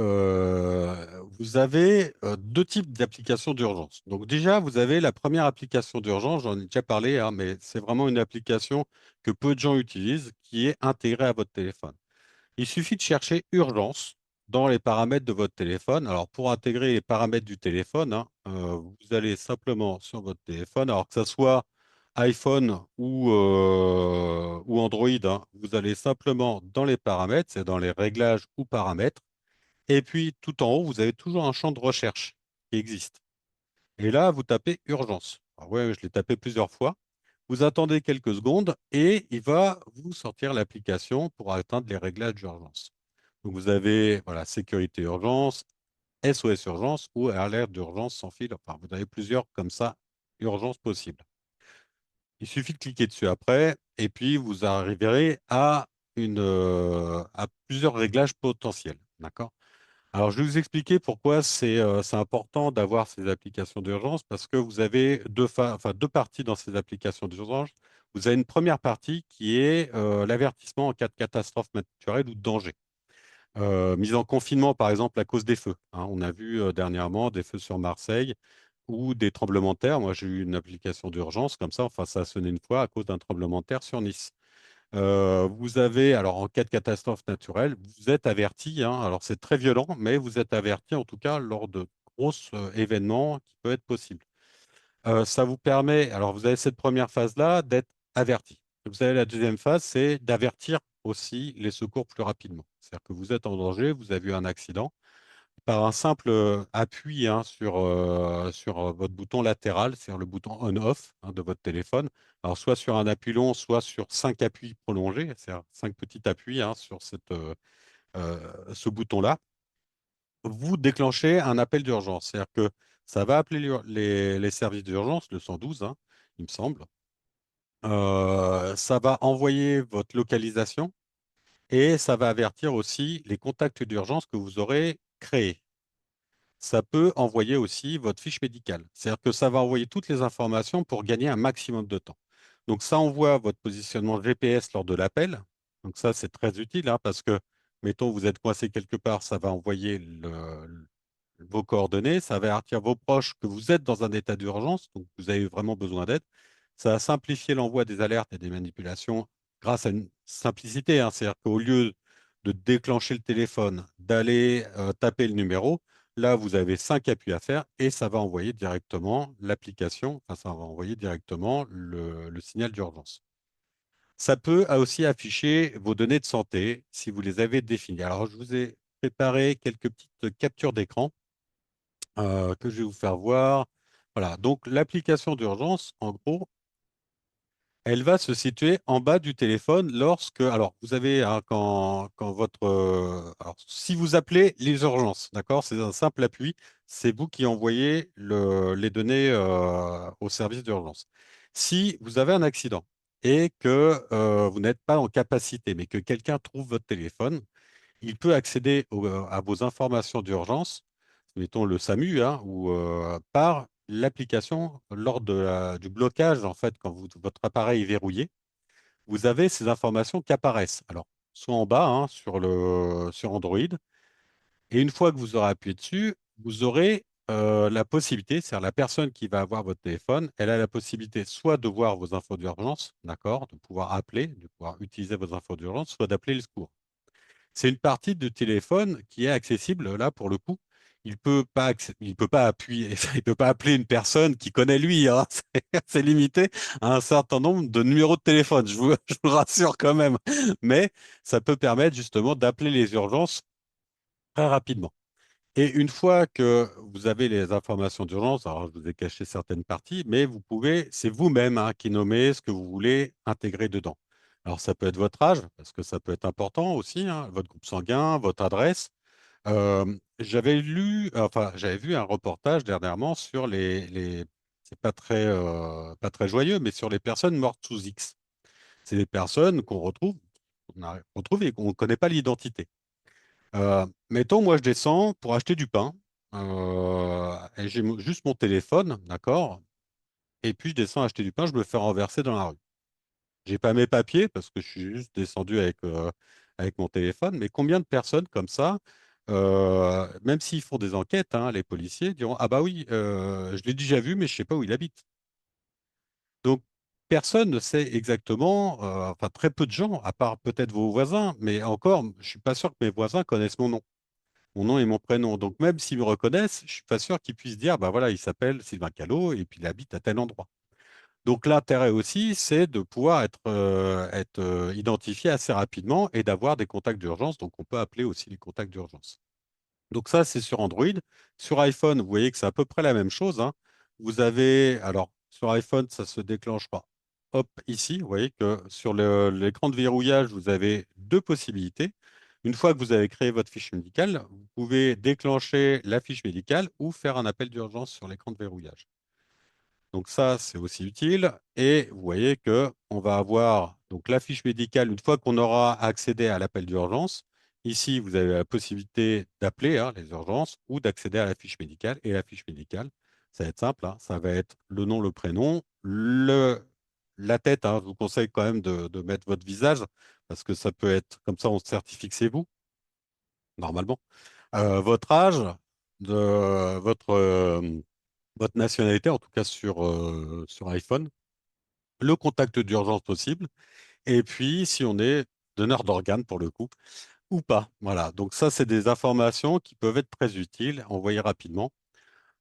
vous avez deux types d'applications d'urgence. Donc déjà, vous avez la première application d'urgence, j'en ai déjà parlé, hein, mais c'est vraiment une application que peu de gens utilisent, qui est intégrée à votre téléphone. Il suffit de chercher urgence dans les paramètres de votre téléphone. Alors, pour intégrer les paramètres du téléphone, hein, vous allez simplement sur votre téléphone, alors que ce soit iPhone ou Android, hein, vous allez simplement dans les paramètres, c'est dans les réglages ou paramètres. Et puis, tout en haut, vous avez toujours un champ de recherche qui existe. Et là, vous tapez urgence. Alors, ouais, je l'ai tapé plusieurs fois. Vous attendez quelques secondes et il va vous sortir l'application pour atteindre les réglages d'urgence. Donc vous avez voilà, sécurité urgence, SOS urgence ou alerte d'urgence sans fil. Enfin, vous avez plusieurs comme ça, urgences possibles. Il suffit de cliquer dessus après et puis vous arriverez à plusieurs réglages potentiels. D'accord? Alors, je vais vous expliquer pourquoi c'est important d'avoir ces applications d'urgence, parce que vous avez enfin, deux parties dans ces applications d'urgence. Vous avez une première partie qui est l'avertissement en cas de catastrophe naturelle ou de danger. Mise en confinement, par exemple, à cause des feux, hein. On a vu dernièrement des feux sur Marseille ou des tremblements de terre. Moi, j'ai eu une application d'urgence comme ça. Enfin, ça a sonné une fois à cause d'un tremblement de terre sur Nice. Vous avez, alors en cas de catastrophe naturelle, vous êtes averti, hein. Alors c'est très violent, mais vous êtes averti en tout cas lors de gros événements qui peuvent être possibles. Ça vous permet, alors vous avez cette première phase-là d'être averti. Vous avez la deuxième phase, c'est d'avertir aussi les secours plus rapidement. C'est-à-dire que vous êtes en danger, vous avez eu un accident. Par un simple appui, hein, sur votre bouton latéral, c'est-à-dire le bouton on-off, hein, de votre téléphone. Alors, soit sur un appui long, soit sur cinq appuis prolongés, c'est-à-dire cinq petits appuis, hein, sur ce bouton-là, vous déclenchez un appel d'urgence. C'est-à-dire que ça va appeler les services d'urgence, le 112, hein, il me semble. Ça va envoyer votre localisation et ça va avertir aussi les contacts d'urgence que vous aurez créés. Ça peut envoyer aussi votre fiche médicale. C'est-à-dire que ça va envoyer toutes les informations pour gagner un maximum de temps. Donc ça envoie votre positionnement GPS lors de l'appel. Donc ça, c'est très utile, hein, parce que, mettons, vous êtes coincé quelque part, ça va envoyer vos coordonnées, ça va avertir vos proches que vous êtes dans un état d'urgence, donc vous avez vraiment besoin d'aide. Ça va simplifier l'envoi des alertes et des manipulations grâce à une simplicité, hein. C'est-à-dire qu'au lieu de déclencher le téléphone, d'aller taper le numéro, là, vous avez cinq appuis à faire et ça va envoyer directement l'application, enfin, ça va envoyer directement le signal d'urgence. Ça peut aussi afficher vos données de santé si vous les avez définies. Alors, je vous ai préparé quelques petites captures d'écran que je vais vous faire voir. Voilà, donc l'application d'urgence, en gros, elle va se situer en bas du téléphone lorsque, alors vous avez, hein, quand votre, alors si vous appelez les urgences, d'accord, c'est un simple appui, c'est vous qui envoyez les données au service d'urgence. Si vous avez un accident et que vous n'êtes pas en capacité, mais que quelqu'un trouve votre téléphone, il peut accéder à vos informations d'urgence, mettons le SAMU, hein, ou par l'application lors du blocage, en fait, quand votre appareil est verrouillé, vous avez ces informations qui apparaissent. Alors, soit en bas, hein, sur Android, et une fois que vous aurez appuyé dessus, vous aurez la possibilité, c'est-à-dire la personne qui va avoir votre téléphone, elle a la possibilité soit de voir vos infos d'urgence, d'accord, de pouvoir appeler, de pouvoir utiliser vos infos d'urgence, soit d'appeler le secours. C'est une partie de téléphone qui est accessible là pour le coup. Il peut pas appuyer, il peut pas appeler une personne qui connaît lui, hein. C'est limité à un certain nombre de numéros de téléphone. Je vous rassure quand même. Mais ça peut permettre justement d'appeler les urgences très rapidement. Et une fois que vous avez les informations d'urgence, alors je vous ai caché certaines parties, mais vous pouvez, c'est vous-même, hein, qui nommez ce que vous voulez intégrer dedans. Alors ça peut être votre âge, parce que ça peut être important aussi, hein, votre groupe sanguin, votre adresse. J'avais vu un reportage dernièrement sur c'est pas très joyeux, mais sur les personnes mortes sous X. C'est des personnes qu'on retrouve et qu'on ne connaît pas l'identité. Mettons, moi, je descends pour acheter du pain, et j'ai juste mon téléphone, d'accord? Et puis, je descends acheter du pain, je me fais renverser dans la rue. J'ai pas mes papiers parce que je suis juste descendu avec mon téléphone, mais combien de personnes comme ça, même s'ils font des enquêtes, hein, les policiers diront, ah bah oui, je l'ai déjà vu, mais je sais pas où il habite. Donc, personne ne sait exactement, enfin, très peu de gens, à part peut-être vos voisins, mais encore, je suis pas sûr que mes voisins connaissent mon nom et mon prénom. Donc, même s'ils me reconnaissent, je suis pas sûr qu'ils puissent dire, bah voilà, il s'appelle Sylvain Callot et puis il habite à tel endroit. Donc, l'intérêt aussi, c'est de pouvoir être identifié assez rapidement et d'avoir des contacts d'urgence. Donc, on peut appeler aussi les contacts d'urgence. Donc, ça, c'est sur Android. Sur iPhone, vous voyez que c'est à peu près la même chose, hein. Vous avez, alors, sur iPhone, ça se déclenchera. Hop, ici, vous voyez que sur l'écran de verrouillage, vous avez deux possibilités. Une fois que vous avez créé votre fiche médicale, vous pouvez déclencher la fiche médicale ou faire un appel d'urgence sur l'écran de verrouillage. Donc ça, c'est aussi utile. Et vous voyez que on va avoir donc la fiche médicale une fois qu'on aura accédé à l'appel d'urgence. Ici, vous avez la possibilité d'appeler hein, les urgences ou d'accéder à la fiche médicale. Et la fiche médicale, ça va être simple, hein, ça va être le nom, le prénom, la tête. Hein, je vous conseille quand même de mettre votre visage parce que ça peut être comme ça, on certifie que c'est vous, normalement. Votre âge, votre, votre nationalité, en tout cas sur iPhone, le contact d'urgence possible, et puis si on est donneur d'organes pour le coup ou pas. Voilà, donc ça, c'est des informations qui peuvent être très utiles, envoyées rapidement.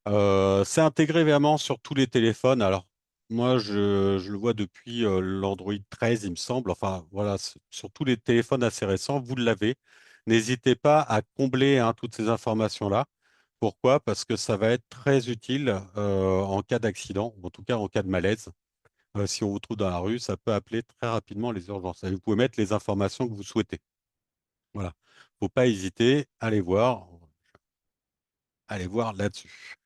C'est intégré vraiment sur tous les téléphones. Alors, moi, je le vois depuis l'Android 13, il me semble. Enfin, voilà, sur tous les téléphones assez récents, vous l'avez. N'hésitez pas à combler hein, toutes ces informations-là. Pourquoi? Parce que ça va être très utile en cas d'accident, ou en tout cas en cas de malaise. Si on vous trouve dans la rue, ça peut appeler très rapidement les urgences. Et vous pouvez mettre les informations que vous souhaitez. Voilà. Faut pas hésiter, allez voir là-dessus.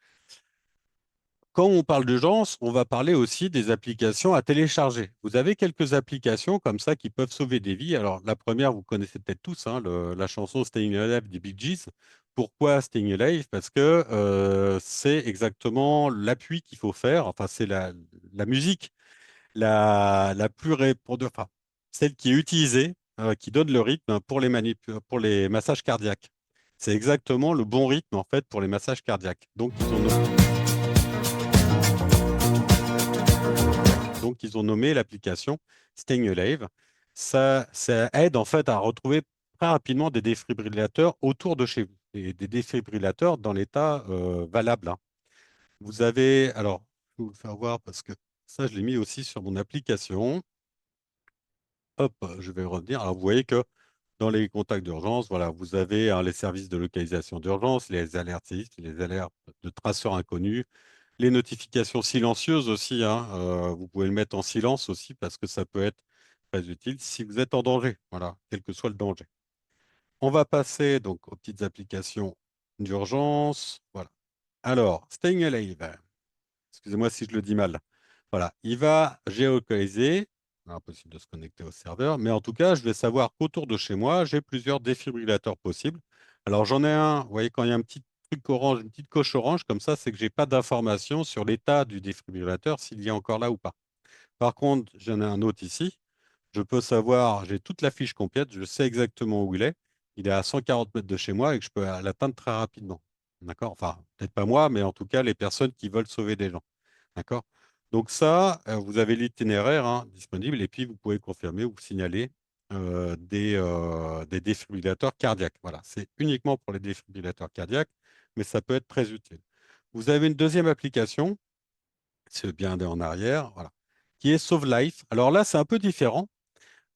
Quand on parle d'urgence, on va parler aussi des applications à télécharger. Vous avez quelques applications comme ça qui peuvent sauver des vies. Alors, la première, vous connaissez peut-être tous, hein, la chanson Staying Alive des Bee Gees. Pourquoi Staying Alive? Parce que c'est exactement l'appui qu'il faut faire. Enfin, c'est la musique la plus répandue, enfin, celle qui est utilisée, qui donne le rythme pour pour les massages cardiaques. C'est exactement le bon rythme, en fait, pour les massages cardiaques. Donc, ils ont nommé l'application Staying Alive. Ça aide en fait à retrouver très rapidement des défibrillateurs autour de chez vous, et des défibrillateurs dans l'état valable. Hein. Vous avez, alors, je vais vous le faire voir parce que ça, je l'ai mis aussi sur mon application. Hop, je vais revenir. Alors, vous voyez que dans les contacts d'urgence, voilà, vous avez hein, les services de localisation d'urgence, les alertes sinistres, les alertes de traceurs inconnus, les notifications silencieuses aussi, hein, vous pouvez le mettre en silence aussi parce que ça peut être très utile si vous êtes en danger, voilà, quel que soit le danger. On va passer donc aux petites applications d'urgence. Voilà. Alors, Staying Alive, excusez-moi si je le dis mal. Voilà, il va géolocaliser, impossible de se connecter au serveur, mais en tout cas, je vais savoir qu'autour de chez moi, j'ai plusieurs défibrillateurs possibles. Alors j'en ai un, vous voyez, quand il y a un petit truc orange, une petite coche orange comme ça, c'est que j'ai pas d'information sur l'état du défibrillateur, s'il y est encore là ou pas. Par contre, j'en ai un autre ici. Je peux savoir, j'ai toute la fiche complète, je sais exactement où il est. Il est à 140 mètres de chez moi et que je peux l'atteindre très rapidement. D'accord? Enfin, peut-être pas moi, mais en tout cas, les personnes qui veulent sauver des gens. D'accord? Donc ça, vous avez l'itinéraire hein, disponible et puis vous pouvez confirmer ou signaler des défibrillateurs cardiaques. Voilà, c'est uniquement pour les défibrillateurs cardiaques, mais ça peut être très utile. Vous avez une deuxième application, c'est bien aller en arrière, voilà, qui est Sauve Life. Alors là, c'est un peu différent.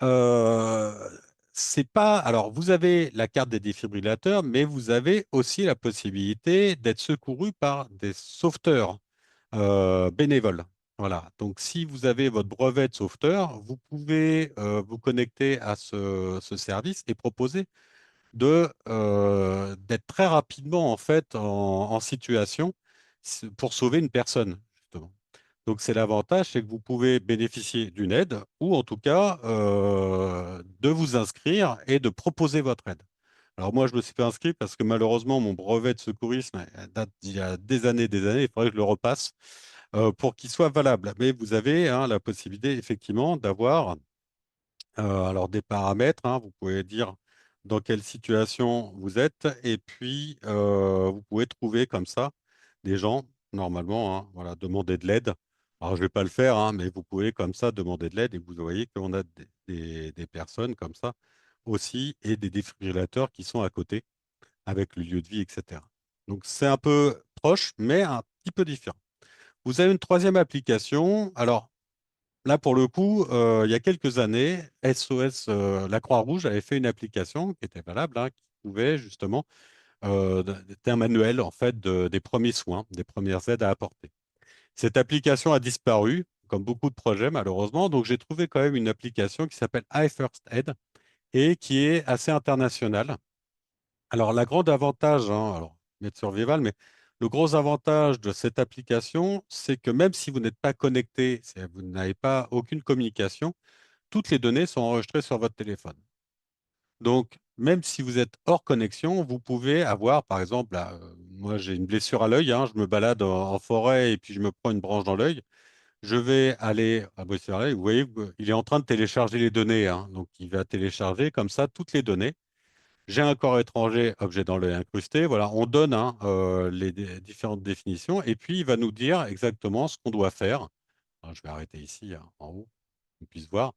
Euh, c'est pas. Alors, vous avez la carte des défibrillateurs, mais vous avez aussi la possibilité d'être secouru par des sauveteurs bénévoles. Voilà. Donc, si vous avez votre brevet de sauveteur, vous pouvez vous connecter à ce service et proposer d'être très rapidement en fait en situation pour sauver une personne, justement. Donc, c'est l'avantage, c'est que vous pouvez bénéficier d'une aide ou en tout cas de vous inscrire et de proposer votre aide. Alors moi, je me suis pas inscrit parce que malheureusement, mon brevet de secourisme date d'il y a des années, il faudrait que je le repasse pour qu'il soit valable. Mais vous avez hein, la possibilité effectivement d'avoir alors des paramètres, hein, vous pouvez dire dans quelle situation vous êtes et puis vous pouvez trouver comme ça des gens, normalement, hein, voilà, demander de l'aide. Alors je ne vais pas le faire, hein, mais vous pouvez comme ça demander de l'aide et vous voyez qu'on a des personnes comme ça aussi et des défibrillateurs qui sont à côté avec le lieu de vie, etc. Donc c'est un peu proche, mais un petit peu différent. Vous avez une troisième application. Alors, là, pour le coup, il y a quelques années, SOS, la Croix-Rouge avait fait une application qui était valable, hein, qui pouvait justement, c'était un manuel en fait des premiers soins, des premières aides à apporter. Cette application a disparu, comme beaucoup de projets malheureusement, donc j'ai trouvé quand même une application qui s'appelle iFirst Aid et qui est assez internationale. Alors, la grande avantage, hein, alors, Net Survival, mais le gros avantage de cette application, c'est que même si vous n'êtes pas connecté, vous n'avez pas aucune communication, toutes les données sont enregistrées sur votre téléphone. Donc, même si vous êtes hors connexion, vous pouvez avoir, par exemple, là, moi j'ai une blessure à l'œil, hein, je me balade en forêt et puis je me prends une branche dans l'œil. Je vais aller à blessure à l'œil. Vous voyez, il est en train de télécharger les données, hein. Donc, il va télécharger comme ça toutes les données. J'ai un corps étranger, objet dans l'œil incrusté. Voilà, on donne hein, différentes définitions et puis il va nous dire exactement ce qu'on doit faire. Alors, je vais arrêter ici, hein, en haut, qu'on puisse voir.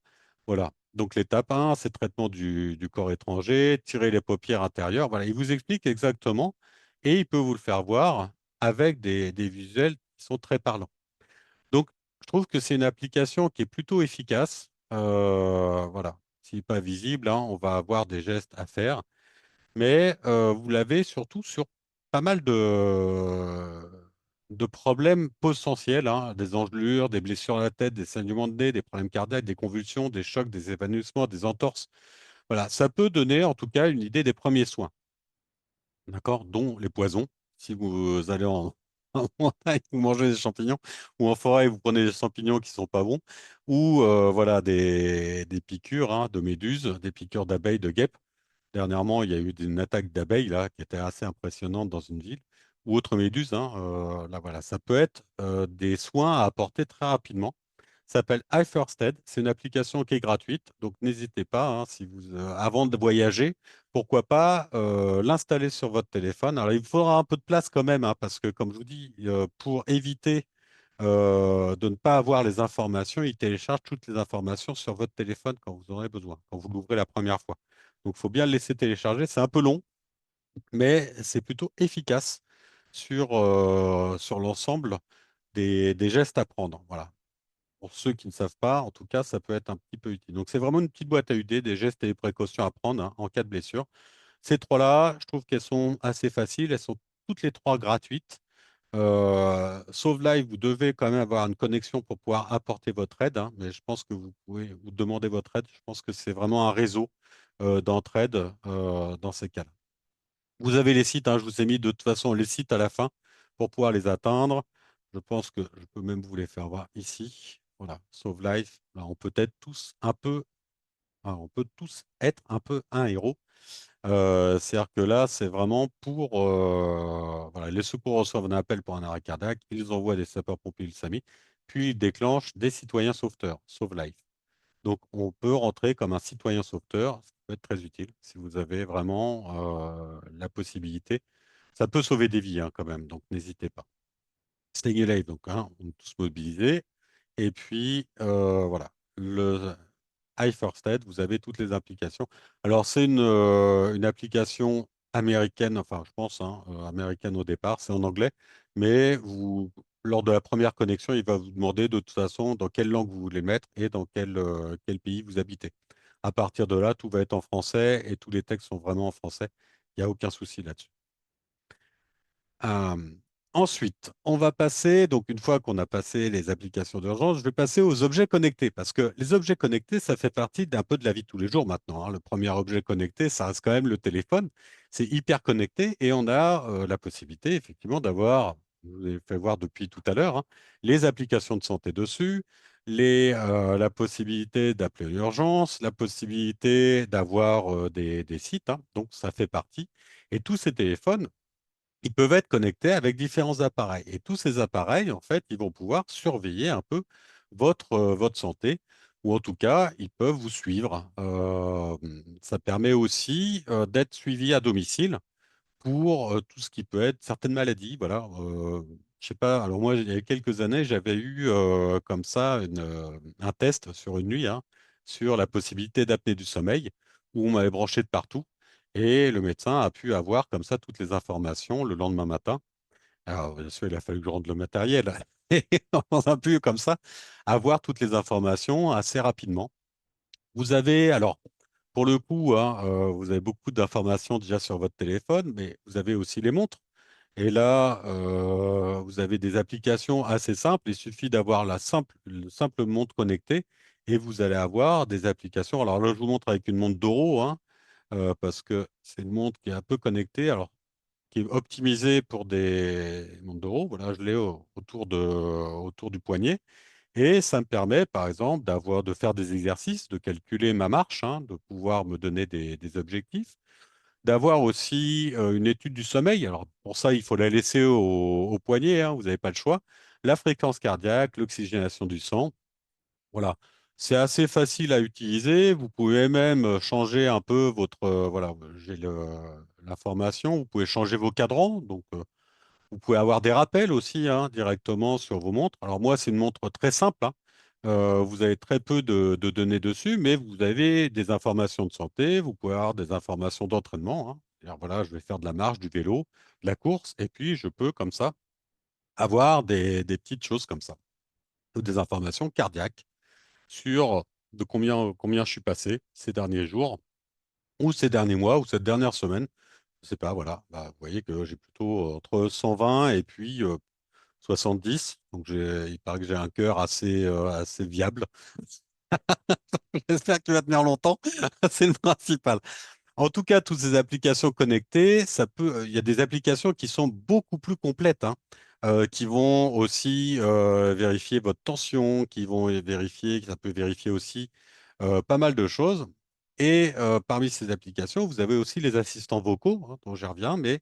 Voilà. Donc l'étape 1, c'est traitement du corps étranger, tirer les paupières intérieures. Voilà, il vous explique exactement et il peut vous le faire voir avec des visuels qui sont très parlants. Donc, je trouve que c'est une application qui est plutôt efficace. Voilà. Si pas visible, hein, on va avoir des gestes à faire mais vous l'avez surtout sur pas mal de problèmes potentiels, hein, des engelures, des blessures à la tête, des saignements de nez, des problèmes cardiaques, des convulsions, des chocs, des évanouissements, des entorses. Voilà, ça peut donner en tout cas une idée des premiers soins, d'accord, dont les poisons. Si vous allez en montagne, vous mangez des champignons, ou en forêt, vous prenez des champignons qui sont pas bons, ou voilà, des piqûres hein, de méduses, des piqûres d'abeilles, de guêpes. Dernièrement, il y a eu une attaque d'abeilles là qui était assez impressionnante dans une ville ou autre méduse. Hein, là, voilà, ça peut être des soins à apporter très rapidement. Ça s'appelle iFirstAid. C'est une application qui est gratuite, donc n'hésitez pas hein, si vous avant de voyager, pourquoi pas l'installer sur votre téléphone. Alors il vous faudra un peu de place quand même, hein, parce que comme je vous dis, pour éviter de ne pas avoir les informations, il télécharge toutes les informations sur votre téléphone quand vous en aurez besoin, quand vous l'ouvrez la première fois. Donc, il faut bien le laisser télécharger. C'est un peu long, mais c'est plutôt efficace sur l'ensemble des gestes à prendre. Voilà. Pour ceux qui ne savent pas, en tout cas, ça peut être un petit peu utile. Donc, c'est vraiment une petite boîte à idées, des gestes et des précautions à prendre hein, en cas de blessure. Ces trois-là, je trouve qu'elles sont assez faciles. Elles sont toutes les trois gratuites. Sauve Live, vous devez quand même avoir une connexion pour pouvoir apporter votre aide, hein, mais je pense que vous pouvez vous demander votre aide. Je pense que c'est vraiment un réseau d'entraide dans ces cas-là. Vous avez les sites, hein, je vous ai mis de toute façon les sites à la fin pour pouvoir les atteindre. Je pense que je peux même vous les faire voir ici. Voilà, Sauve Life. Là, on peut être tous un peu, enfin, on peut tous être un peu un héros. C'est-à-dire que là, c'est vraiment pour voilà, les secours reçoivent un appel pour un arrêt cardiaque, ils envoient des sapeurs-pompiers, le SAMI, puis ils déclenchent des citoyens sauveteurs, Sauve Life. Donc, on peut rentrer comme un citoyen sauveteur, ce qui peut être très utile si vous avez vraiment la possibilité. Ça peut sauver des vies hein, quand même, donc n'hésitez pas. Staying Alive, donc hein, on est tous mobilisés. Et puis, voilà, le iFirstAid, vous avez toutes les applications. Alors, c'est une application américaine, enfin, je pense, hein, américaine au départ, c'est en anglais, mais lors de la première connexion, il va vous demander de toute façon dans quelle langue vous voulez mettre et dans quel pays vous habitez. À partir de là, tout va être en français et tous les textes sont vraiment en français. Il n'y a aucun souci là-dessus. Euh, Ensuite, on va passer, donc une fois qu'on a passé les applications d'urgence, je vais passer aux objets connectés, parce que les objets connectés, ça fait partie d'un peu de la vie de tous les jours maintenant, hein. Le premier objet connecté, ça reste quand même le téléphone. C'est hyper connecté et on a la possibilité effectivement d'avoir, je vous ai fait voir depuis tout à l'heure, hein, les applications de santé dessus, la possibilité d'appeler l'urgence, la possibilité d'avoir des sites, hein. Donc ça fait partie. Et tous ces téléphones, ils peuvent être connectés avec différents appareils. Et tous ces appareils, en fait, ils vont pouvoir surveiller un peu votre santé, ou en tout cas, ils peuvent vous suivre. Ça permet aussi d'être suivi à domicile pour tout ce qui peut être certaines maladies. Voilà. Je sais pas. Alors moi, il y a quelques années, j'avais eu comme ça un test sur une nuit, hein, sur la possibilité d'apnée du sommeil, où on m'avait branché de partout. Et le médecin a pu avoir comme ça toutes les informations le lendemain matin. Alors, bien sûr, il a fallu que je rende le matériel. Et on a pu comme ça avoir toutes les informations assez rapidement. Vous avez, alors, pour le coup, hein, vous avez beaucoup d'informations déjà sur votre téléphone, mais vous avez aussi les montres. Et là, vous avez des applications assez simples. Il suffit d'avoir le simple montre connectée et vous allez avoir des applications. Alors là, je vous montre avec une montre Doro, hein, parce que c'est une montre qui est un peu connectée, alors qui est optimisée pour des montres Doro. Voilà, je l'ai autour du poignet. Et ça me permet, par exemple, de faire des exercices, de calculer ma marche, hein, de pouvoir me donner des objectifs, d'avoir aussi une étude du sommeil. Alors pour ça, il faut la laisser au poignet, hein, vous n'avez pas le choix. La fréquence cardiaque, l'oxygénation du sang. Voilà. C'est assez facile à utiliser. Vous pouvez même changer un peu voilà, j'ai l'information. Vous pouvez changer vos cadrans. Donc, vous pouvez avoir des rappels aussi, hein, directement sur vos montres. Alors moi, c'est une montre très simple, hein. Vous avez très peu de données dessus, mais vous avez des informations de santé. Vous pouvez avoir des informations d'entraînement, hein. C'est-à-dire, voilà, je vais faire de la marche, du vélo, de la course, et puis je peux comme ça avoir des petites choses comme ça, ou des informations cardiaques sur de combien je suis passé ces derniers jours, ou ces derniers mois, ou cette dernière semaine. Je sais pas, voilà. Bah, vous voyez que j'ai plutôt entre 120 et puis 70. Donc il paraît que j'ai un cœur assez viable. J'espère qu'il va tenir longtemps. C'est le principal. En tout cas, toutes ces applications connectées, il y a des applications qui sont beaucoup plus complètes, hein, qui vont aussi vérifier votre tension, ça peut vérifier aussi pas mal de choses. Et parmi ces applications, vous avez aussi les assistants vocaux, hein, dont j'y reviens, mais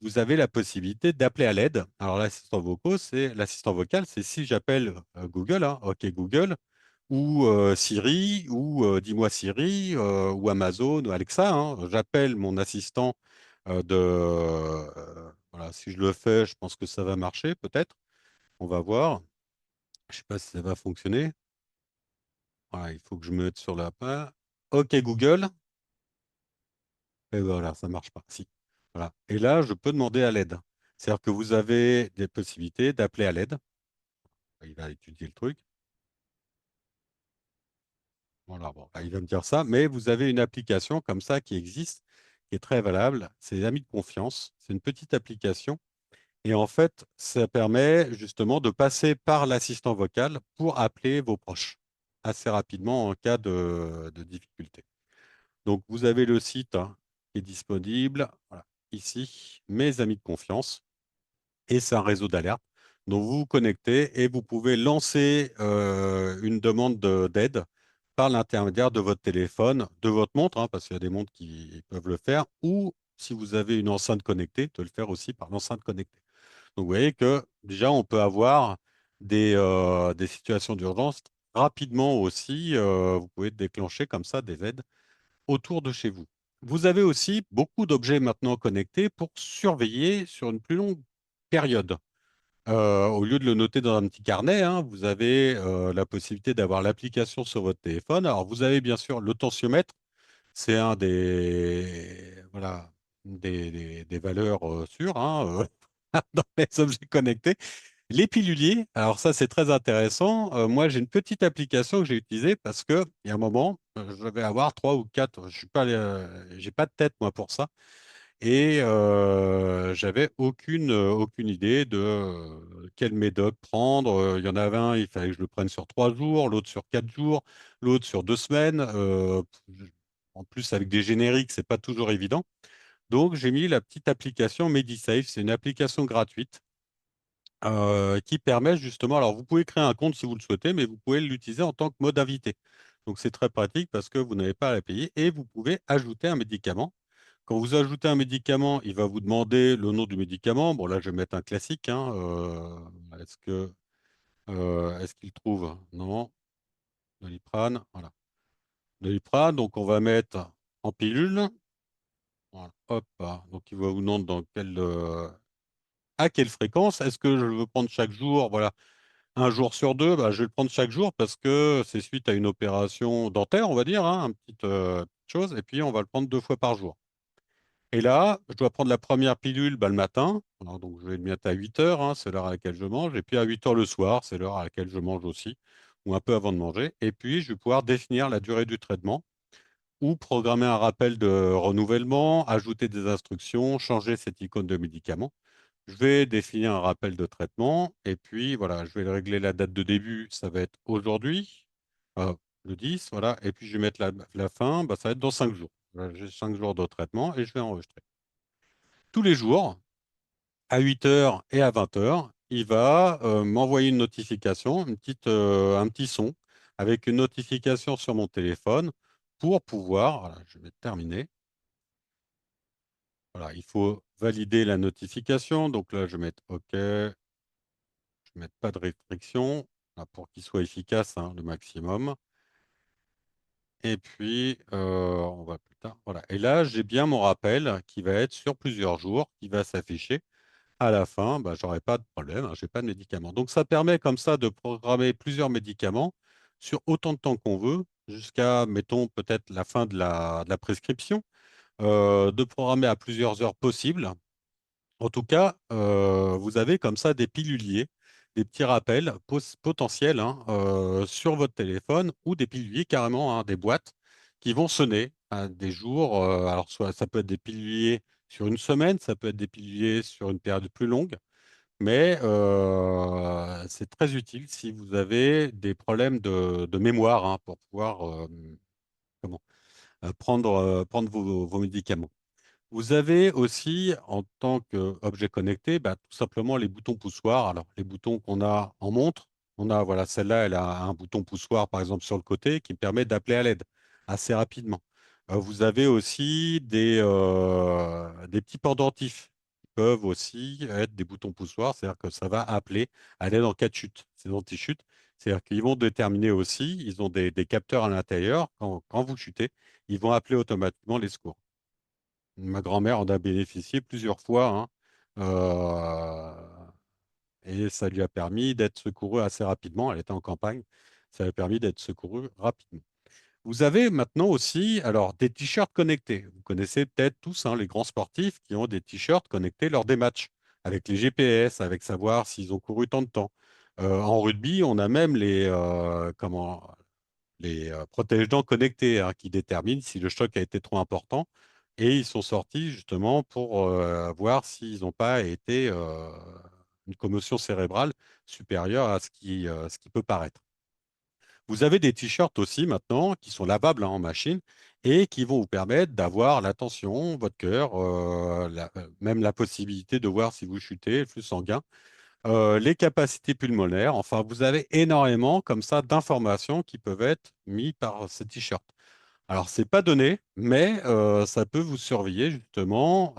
vous avez la possibilité d'appeler à l'aide. Alors, l'assistant vocal, c'est si j'appelle Google, hein, OK Google, ou Siri, ou dis-moi Siri, ou Amazon, ou Alexa, hein. J'appelle mon assistant voilà, si je le fais, je pense que ça va marcher, peut-être. On va voir. Je sais pas si ça va fonctionner. Voilà, il faut que je me mette sur la page. OK Google. Et voilà, ça marche pas. Si. Voilà. Et là, je peux demander à l'aide. C'est-à-dire que vous avez des possibilités d'appeler à l'aide. Il va étudier le truc. Voilà, bon, bah, il va me dire ça, mais vous avez une application comme ça qui existe, qui est très valable. C'est Amis de confiance. C'est une petite application. Et en fait, ça permet justement de passer par l'assistant vocal pour appeler vos proches assez rapidement en cas de difficulté. Donc, vous avez le site, hein, qui est disponible, voilà, ici, Mes amis de confiance, et c'est un réseau d'alerte. Donc, vous vous connectez et vous pouvez lancer une demande d'aide par l'intermédiaire de votre téléphone, de votre montre, hein, parce qu'il y a des montres qui peuvent le faire, ou si vous avez une enceinte connectée, de le faire aussi par l'enceinte connectée. Donc, vous voyez que déjà, on peut avoir des situations d'urgence rapidement aussi. Vous pouvez déclencher comme ça des aides autour de chez vous. Vous avez aussi beaucoup d'objets maintenant connectés pour surveiller sur une plus longue période. Au lieu de le noter dans un petit carnet, hein, vous avez la possibilité d'avoir l'application sur votre téléphone. Alors, vous avez bien sûr le tensiomètre. C'est un voilà, des valeurs sûres, hein, dans les objets connectés. Les piluliers, alors ça c'est très intéressant. Moi j'ai une petite application que j'ai utilisée parce que il y a un moment, je vais avoir trois ou quatre. Je suis pas, j'ai pas de tête moi pour ça, et j'avais aucune idée de quelle médoc prendre. Il y en avait un, il fallait que je le prenne sur 3 jours, l'autre sur 4 jours, l'autre sur 2 semaines. En plus avec des génériques, c'est pas toujours évident. Donc j'ai mis la petite application MediSafe. C'est une application gratuite qui permet justement, alors vous pouvez créer un compte si vous le souhaitez, mais vous pouvez l'utiliser en tant que mode invité. Donc c'est très pratique parce que vous n'avez pas à la payer et vous pouvez ajouter un médicament. Quand vous ajoutez un médicament, il va vous demander le nom du médicament. Bon là, je vais mettre un classique, hein. Est-ce qu'il trouve? Non, Doliprane, voilà. Doliprane, donc on va mettre en pilule. Voilà, hop, ah, donc il va vous demander à quelle fréquence. Est-ce que je veux prendre chaque jour? Voilà. Un jour sur deux, bah, je vais le prendre chaque jour parce que c'est suite à une opération dentaire, on va dire, hein, une petite chose, et puis on va le prendre 2 fois par jour. Et là, je dois prendre la première pilule bah, le matin, alors, donc je vais le mettre à 8 heures, hein, c'est l'heure à laquelle je mange, et puis à 8 heures le soir, c'est l'heure à laquelle je mange aussi, ou un peu avant de manger. Et puis, je vais pouvoir définir la durée du traitement ou programmer un rappel de renouvellement, ajouter des instructions, changer cette icône de médicament. Je vais définir un rappel de traitement et puis voilà, je vais régler la date de début, ça va être aujourd'hui, euh, le 10, voilà, et puis je vais mettre la fin, bah, ça va être dans 5 jours. Voilà, j'ai 5 jours de traitement et je vais enregistrer. Tous les jours, à 8 heures et à 20 heures, il va m'envoyer une notification, un petit son, avec une notification sur mon téléphone pour pouvoir, voilà, je vais terminer. Voilà, il faut valider la notification. Donc là, je vais mettre OK, je vais mettre pas de restriction là, pour qu'il soit efficace, hein, le maximum. Et puis, on va plus tard. Voilà. Et là, j'ai bien mon rappel qui va être sur plusieurs jours, qui va s'afficher. À la fin, bah, j'aurai pas de problème, hein, j'ai pas de médicaments. Donc, ça permet comme ça de programmer plusieurs médicaments sur autant de temps qu'on veut, jusqu'à, mettons, peut-être la fin de la prescription, de programmer à plusieurs heures possibles. En tout cas, vous avez comme ça des piluliers, des petits rappels potentiels, hein, sur votre téléphone ou des piluliers carrément, hein, des boîtes qui vont sonner à des jours. Alors, soit ça peut être des piluliers sur une semaine, ça peut être des piluliers sur une période plus longue, mais c'est très utile si vous avez des problèmes de mémoire, hein, pour pouvoir comment, prendre vos médicaments. Vous avez aussi, en tant qu'objet connecté, bah, tout simplement les boutons poussoirs. Alors, les boutons qu'on a en montre, on a, voilà, celle-là, elle a un bouton poussoir, par exemple, sur le côté, qui permet d'appeler à l'aide assez rapidement. Vous avez aussi des petits pendentifs qui peuvent aussi être des boutons poussoirs, c'est-à-dire que ça va appeler à l'aide en cas de chute. Ces anti-chutes, c'est-à-dire qu'ils vont déterminer aussi, ils ont des capteurs à l'intérieur, quand vous chutez, ils vont appeler automatiquement les secours. Ma grand-mère en a bénéficié plusieurs fois, hein, et ça lui a permis d'être secourue assez rapidement. Elle était en campagne, ça lui a permis d'être secourue rapidement. Vous avez maintenant aussi, alors, des t-shirts connectés. Vous connaissez peut-être tous, hein, les grands sportifs qui ont des t-shirts connectés lors des matchs, avec les GPS, avec savoir s'ils ont couru tant de temps. En rugby, on a même les protège-dents connectés, hein, qui déterminent si le choc a été trop important. Et ils sont sortis justement pour voir s'ils n'ont pas été une commotion cérébrale supérieure à ce qui peut paraître. Vous avez des t-shirts aussi maintenant qui sont lavables, hein, en machine et qui vont vous permettre d'avoir la tension, votre cœur, même la possibilité de voir si vous chutez, le flux sanguin, les capacités pulmonaires. Enfin, vous avez énormément comme ça d'informations qui peuvent être mises par ces t-shirts. Alors, c'est pas donné, mais ça peut vous surveiller justement.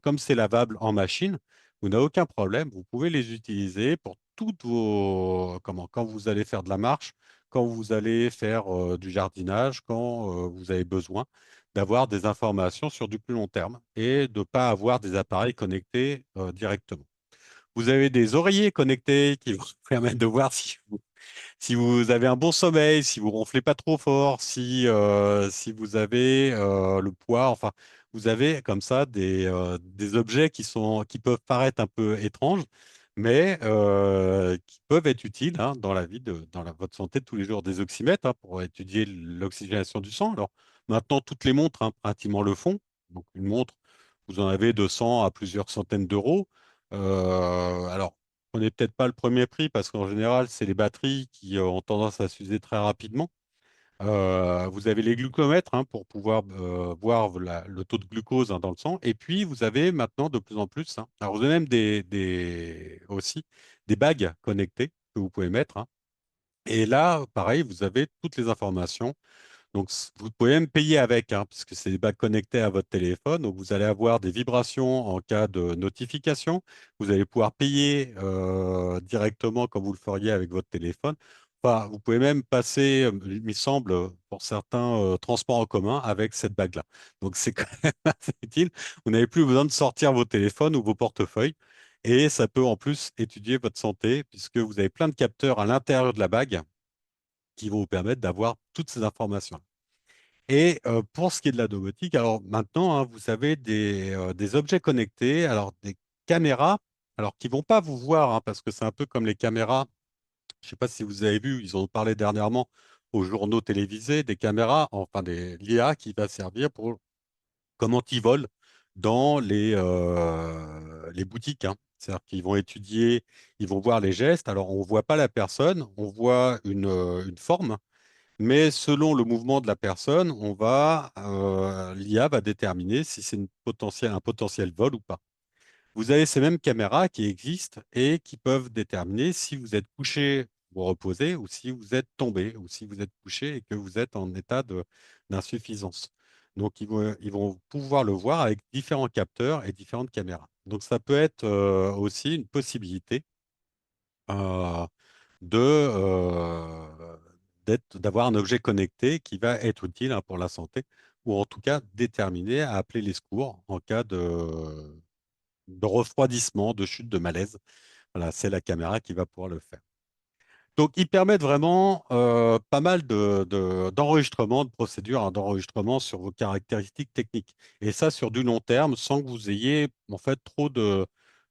Comme c'est lavable en machine, vous n'avez aucun problème. Vous pouvez les utiliser pour toutes quand vous allez faire de la marche, quand vous allez faire du jardinage, quand vous avez besoin d'avoir des informations sur du plus long terme et de ne pas avoir des appareils connectés directement. Vous avez des oreillers connectés qui vous permettent de voir si vous avez un bon sommeil, si vous ronflez pas trop fort, si vous avez le poids, enfin, vous avez comme ça des objets qui peuvent paraître un peu étranges, mais qui peuvent être utiles, hein, dans la vie votre santé de tous les jours. Des oxymètres, hein, pour étudier l'oxygénation du sang. Alors maintenant, toutes les montres, hein, pratiquement le font. Donc une montre, vous en avez de 100 à plusieurs centaines d'euros. Alors, prenez peut-être pas le premier prix parce qu'en général, c'est les batteries qui ont tendance à s'user très rapidement. Vous avez les glucomètres, hein, pour pouvoir voir le taux de glucose, hein, dans le sang. Et puis, vous avez maintenant de plus en plus, hein, alors vous avez même aussi des bagues connectées que vous pouvez mettre, hein. Et là, pareil, vous avez toutes les informations. Donc, vous pouvez même payer avec, hein, puisque c'est des bacs connectés à votre téléphone. Donc, vous allez avoir des vibrations en cas de notification. Vous allez pouvoir payer directement comme vous le feriez avec votre téléphone. Enfin, vous pouvez même passer, il me semble, pour certains transports en commun avec cette bague-là. Donc, c'est quand même assez utile. Vous n'avez plus besoin de sortir vos téléphones ou vos portefeuilles. Et ça peut en plus étudier votre santé, puisque vous avez plein de capteurs à l'intérieur de la bague qui vont vous permettre d'avoir toutes ces informations. Et pour ce qui est de la domotique, alors maintenant, hein, vous avez des objets connectés, alors des caméras, alors qui vont pas vous voir, hein, parce que c'est un peu comme les caméras. Je ne sais pas si vous avez vu, ils ont parlé dernièrement aux journaux télévisés, des caméras, enfin des l'IA qui va servir pour comme antivol dans les boutiques, hein. C'est-à-dire qu'ils vont étudier, ils vont voir les gestes. Alors, on ne voit pas la personne, on voit une forme, mais selon le mouvement de la personne, l'IA va déterminer si c'est un potentiel vol ou pas. vous avez ces mêmes caméras qui existent et qui peuvent déterminer si vous êtes couché, vous reposez, ou si vous êtes tombé, ou si vous êtes couché et que vous êtes en état d'insuffisance. Donc, ils vont pouvoir le voir avec différents capteurs et différentes caméras. Donc, ça peut être aussi une possibilité euh, d'avoir un objet connecté qui va être utile hein, pour la santé, ou en tout cas déterminé à appeler les secours en cas de refroidissement, de chute, de malaise. Voilà, c'est la caméra qui va pouvoir le faire. Donc, ils permettent vraiment pas mal d'enregistrements, de procédures hein, d'enregistrement sur vos caractéristiques techniques. Et ça, sur du long terme, sans que vous ayez en fait trop de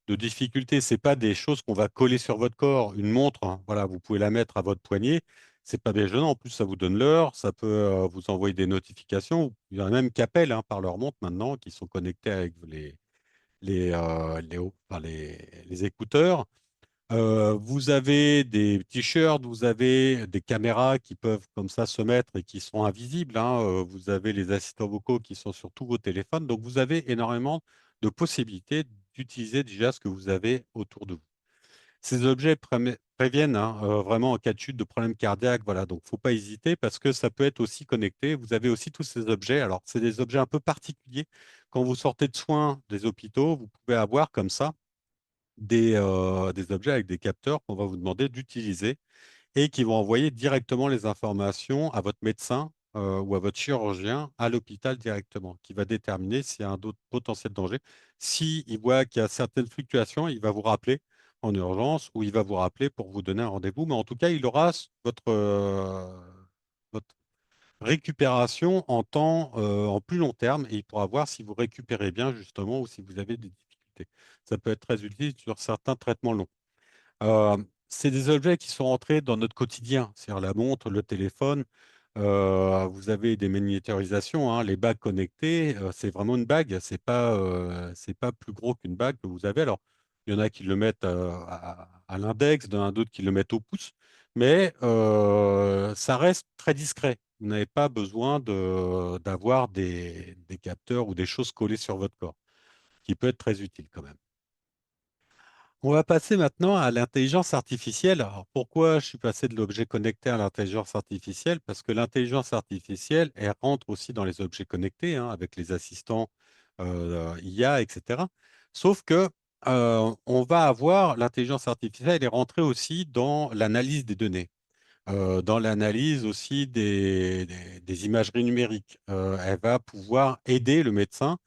difficultés. C'est pas des choses qu'on va coller sur votre corps. Une montre, hein, voilà, vous pouvez la mettre à votre poignet. C'est pas bien gênant. En plus, ça vous donne l'heure. Ça peut vous envoyer des notifications. Il y en a même qui appellent hein, par leur montre maintenant, qui sont connectés avec les écouteurs. Vous avez des t-shirts, vous avez des caméras qui peuvent comme ça se mettre et qui sont invisibles, hein. Vous avez les assistants vocaux qui sont sur tous vos téléphones. Donc, vous avez énormément de possibilités d'utiliser déjà ce que vous avez autour de vous. Ces objets préviennent hein, vraiment en cas de chute de problème cardiaque. Voilà, donc il ne faut pas hésiter parce que ça peut être aussi connecté. Vous avez aussi tous ces objets. Alors, c'est des objets un peu particuliers. Quand vous sortez de soins des hôpitaux, vous pouvez avoir comme ça des objets avec des capteurs qu'on va vous demander d'utiliser et qui vont envoyer directement les informations à votre médecin ou à votre chirurgien à l'hôpital directement, qui va déterminer s'il y a un autre potentiel danger. S'il voit qu'il y a certaines fluctuations, il va vous rappeler en urgence ou il va vous rappeler pour vous donner un rendez-vous. Mais en tout cas, il aura votre récupération en temps, en plus long terme et il pourra voir si vous récupérez bien justement ou si vous avez des difficultés. Ça peut être très utile sur certains traitements longs. Euh, c'est des objets qui sont rentrés dans notre quotidien, c'est-à-dire la montre, le téléphone. Vous avez des miniaturisations, hein, les bagues connectées, c'est vraiment une bague, c'est pas plus gros qu'une bague que vous avez. Alors, il y en a qui le mettent à l'index, il y en a d'autres qui le mettent au pouce, mais ça reste très discret. Vous n'avez pas besoin d'avoir des capteurs ou des choses collées sur votre corps, qui peut être très utile quand même. On va passer maintenant à l'intelligence artificielle. Alors, pourquoi je suis passé de l'objet connecté à l'intelligence artificielle? Parce que l'intelligence artificielle, elle rentre aussi dans les objets connectés, hein, avec les assistants IA, etc. Sauf que on va avoir l'intelligence artificielle, elle est rentrée aussi dans l'analyse des données dans l'analyse aussi des imageries numériques. Elle va pouvoir aider le médecin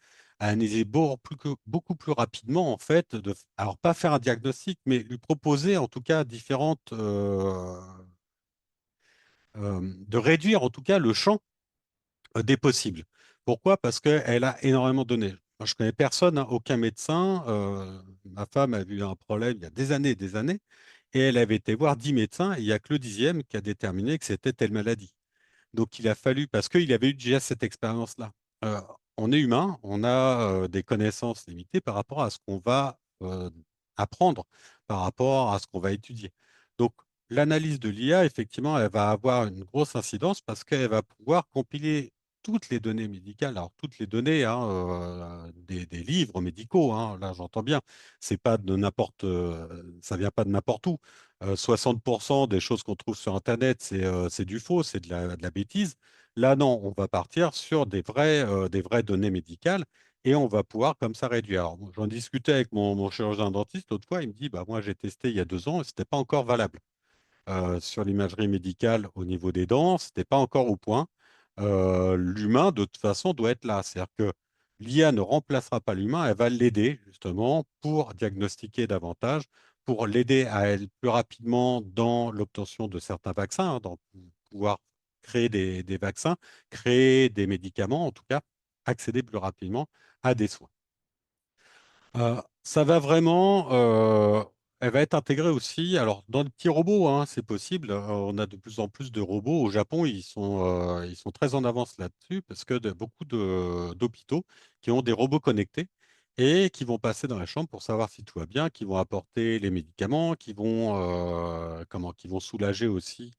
à analyser beaucoup plus rapidement, en fait, alors pas faire un diagnostic, mais lui proposer en tout cas de réduire en tout cas le champ des possibles. Pourquoi? Parce qu'elle a énormément donné. Moi, je connais personne, hein, aucun médecin. Ma femme a eu un problème il y a des années, et elle avait été voir 10 médecins, et il n'y a que le dixième qui a déterminé que c'était telle maladie. Donc, il a fallu, parce qu'il avait eu déjà cette expérience-là. Euh, on est humain, on a des connaissances limitées par rapport à ce qu'on va apprendre, par rapport à ce qu'on va étudier. Donc, l'analyse de l'IA, effectivement, elle va avoir une grosse incidence parce qu'elle va pouvoir compiler toutes les données médicales, alors toutes les données hein, des livres médicaux, hein, là j'entends bien, c'est pas de n'importe, ça vient pas de n'importe où. 60% des choses qu'on trouve sur Internet, c'est du faux, c'est de la bêtise. Là, non, on va partir sur des vraies données médicales et on va pouvoir comme ça réduire. Alors, j'en discutais avec mon chirurgien dentiste l'autre fois, il me dit, bah, moi j'ai testé il y a 2 ans et ce n'était pas encore valable. Sur l'imagerie médicale au niveau des dents, ce n'était pas encore au point. L'humain, de toute façon, doit être là. C'est-à-dire que l'IA ne remplacera pas l'humain, elle va l'aider justement pour diagnostiquer davantage, pour l'aider à aller plus rapidement dans l'obtention de certains vaccins, hein, dans pouvoir créer des vaccins, créer des médicaments, en tout cas, accéder plus rapidement à des soins. Ça va vraiment, elle va être intégrée aussi. Alors, dans les petits robots, hein, c'est possible. On a de plus en plus de robots. Au Japon, ils sont très en avance là-dessus parce que beaucoup d'hôpitaux qui ont des robots connectés et qui vont passer dans la chambre pour savoir si tout va bien, qui vont apporter les médicaments, qui vont soulager aussi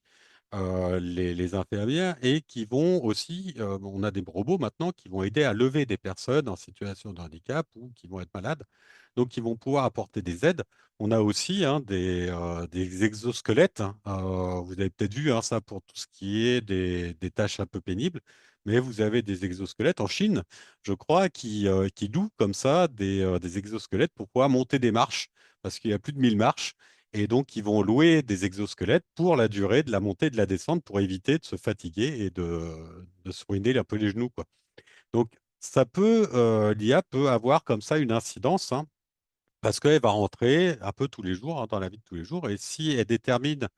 les infirmières et qui vont aussi, on a des robots maintenant qui vont aider à lever des personnes en situation de handicap ou qui vont être malades, donc ils vont pouvoir apporter des aides. On a aussi hein, des exosquelettes, hein. Vous avez peut-être vu hein, ça pour tout ce qui est des tâches un peu pénibles, mais vous avez des exosquelettes en Chine, je crois, qui louent comme ça des exosquelettes pour pouvoir monter des marches, parce qu'il y a plus de 1000 marches. Et donc, ils vont louer des exosquelettes pour la durée de la montée et de la descente pour éviter de se fatiguer et de se ruiner un peu les genoux, quoi. Donc, l'IA peut avoir comme ça une incidence, hein, parce qu'elle va rentrer un peu tous les jours, hein, dans la vie de tous les jours. Et si elle détermine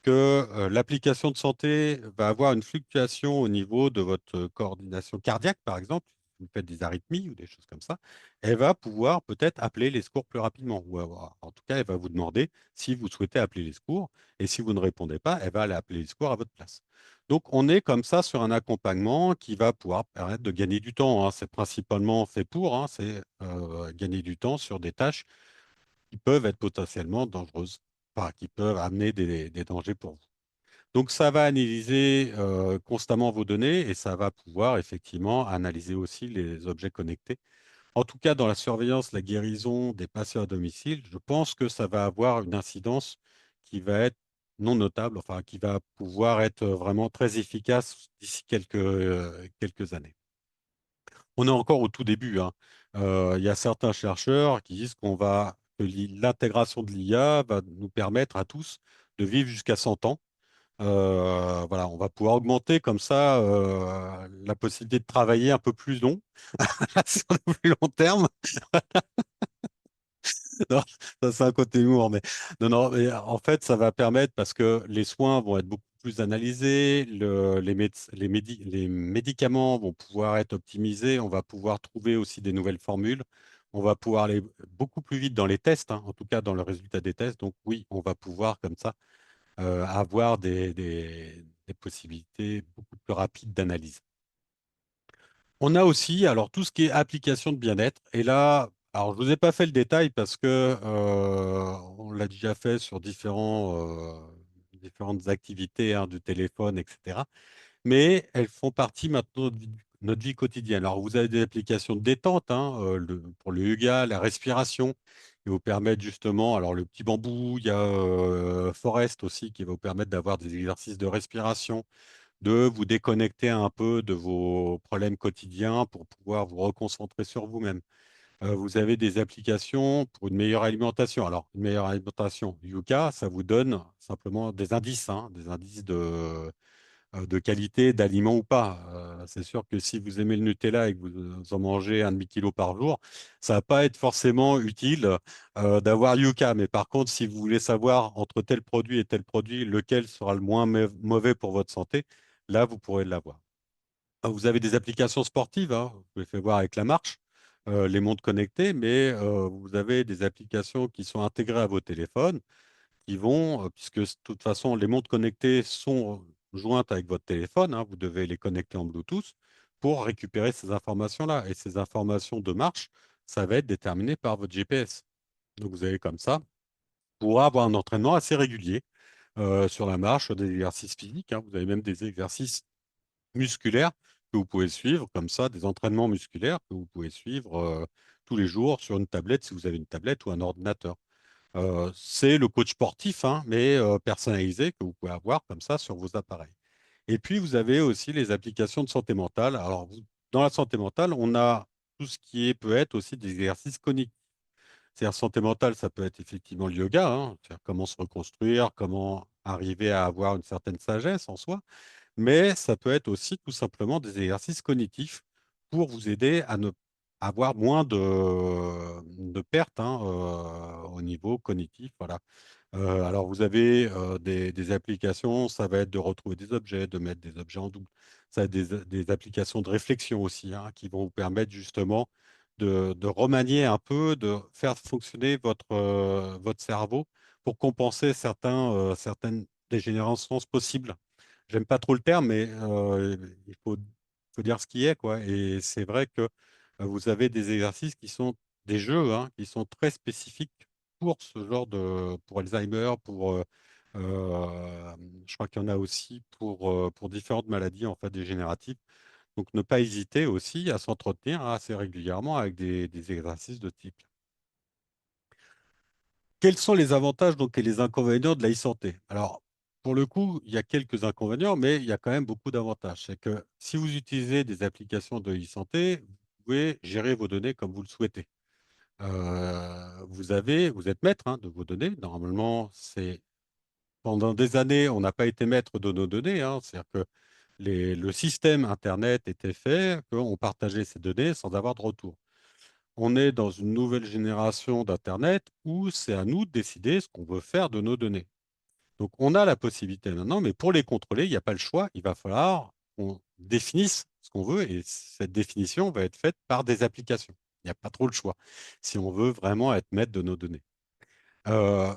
que l'application de santé va avoir une fluctuation au niveau de votre coordination cardiaque, par exemple, si vous faites des arythmies ou des choses comme ça, elle va pouvoir peut-être appeler les secours plus rapidement. En tout cas, elle va vous demander si vous souhaitez appeler les secours. Et si vous ne répondez pas, elle va aller appeler les secours à votre place. Donc, on est comme ça sur un accompagnement qui va pouvoir permettre de gagner du temps, hein. C'est principalement fait pour, hein, c'est gagner du temps sur des tâches qui peuvent être potentiellement dangereuses, enfin, qui peuvent amener des dangers pour vous. Donc, ça va analyser constamment vos données et ça va pouvoir effectivement analyser aussi les objets connectés. En tout cas, dans la surveillance, la guérison des patients à domicile, je pense que ça va avoir une incidence qui va être non notable, enfin, qui va pouvoir être vraiment très efficace d'ici quelques années. On est encore au tout début, hein. Il y a certains chercheurs qui disent que l'intégration de l'IA va nous permettre à tous de vivre jusqu'à 100 ans. Voilà, on va pouvoir augmenter comme ça la possibilité de travailler un peu plus long sur le plus long terme. Non, ça c'est un côté humour, mais non, non, mais en fait, ça va permettre parce que les soins vont être beaucoup plus analysés, les médicaments vont pouvoir être optimisés, on va pouvoir trouver aussi des nouvelles formules, on va pouvoir aller beaucoup plus vite dans les tests, hein, en tout cas dans le résultat des tests. Donc oui, on va pouvoir comme ça avoir des possibilités beaucoup plus rapides d'analyse. On a aussi, alors, tout ce qui est application de bien-être. Et là, alors, je ne vous ai pas fait le détail parce que on l'a déjà fait sur différentes activités hein, du téléphone, etc. Mais elles font partie maintenant de notre vie quotidienne. Alors, vous avez des applications de détente hein, pour le yoga, la respiration, qui vous permettent justement, alors le petit bambou, il y a Forest aussi, qui va vous permettre d'avoir des exercices de respiration, de vous déconnecter un peu de vos problèmes quotidiens pour pouvoir vous reconcentrer sur vous-même. Vous avez des applications pour une meilleure alimentation. Alors, une meilleure alimentation, Yuka, ça vous donne simplement des indices, hein, des indices de qualité d'aliments ou pas. C'est sûr que si vous aimez le Nutella et que vous en mangez un demi-kilo par jour, ça va pas être forcément utile d'avoir Yuka. Mais par contre, si vous voulez savoir entre tel produit et tel produit, lequel sera le moins mauvais pour votre santé, là, vous pourrez l'avoir. Vous avez des applications sportives, hein, vous pouvez faire voir avec la marche, les montres connectées, mais vous avez des applications qui sont intégrées à vos téléphones qui vont, puisque de toute façon, les montres connectées sont jointes avec votre téléphone, hein, vous devez les connecter en Bluetooth pour récupérer ces informations-là. Et ces informations de marche, ça va être déterminé par votre GPS. Donc, vous avez comme ça, pour avoir un entraînement assez régulier sur la marche, sur des exercices physiques, hein. Vous avez même des exercices musculaires que vous pouvez suivre, comme ça, des entraînements musculaires que vous pouvez suivre tous les jours sur une tablette, si vous avez une tablette ou un ordinateur. C'est le coach sportif, hein, mais personnalisé que vous pouvez avoir comme ça sur vos appareils. Et puis, vous avez aussi les applications de santé mentale. Alors, dans la santé mentale, on a tout ce qui peut être aussi des exercices cognitifs. C'est-à-dire, santé mentale, ça peut être effectivement le yoga, hein, c'est-à-dire comment se reconstruire, comment arriver à avoir une certaine sagesse en soi, mais ça peut être aussi tout simplement des exercices cognitifs pour vous aider à ne avoir moins de pertes hein, au niveau cognitif. Voilà. Alors, vous avez des applications, ça va être de retrouver des objets, de mettre des objets en double. Ça va être des applications de réflexion aussi, hein, qui vont vous permettre justement de remanier un peu, de faire fonctionner votre cerveau pour compenser certaines dégénérescences possibles. J'aime pas trop le terme, mais faut dire ce qui est, quoi. Et c'est vrai que vous avez des exercices qui sont des jeux, hein, qui sont très spécifiques pour ce genre pour Alzheimer, pour Je crois qu'il y en a aussi pour différentes maladies en fait dégénératives. Donc, ne pas hésiter aussi à s'entretenir assez régulièrement avec des exercices de type. Quels sont les avantages donc, et les inconvénients de la e-santé? Alors, pour le coup, il y a quelques inconvénients, mais il y a quand même beaucoup d'avantages. C'est que si vous utilisez des applications de e-santé, vous pouvez gérer vos données comme vous le souhaitez. Vous êtes maître de vos données. Normalement, c'est pendant des années, on n'a pas été maître de nos données. C'est-à-dire que le système Internet était fait qu'on partageait ces données sans avoir de retour. On est dans une nouvelle génération d'Internet où c'est à nous de décider ce qu'on veut faire de nos données. Donc, on a la possibilité maintenant, mais pour les contrôler, il n'y a pas le choix. Il va falloir qu'on définisse ce qu'on veut et cette définition va être faite par des applications. Il n'y a pas trop le choix si on veut vraiment être maître de nos données. Euh,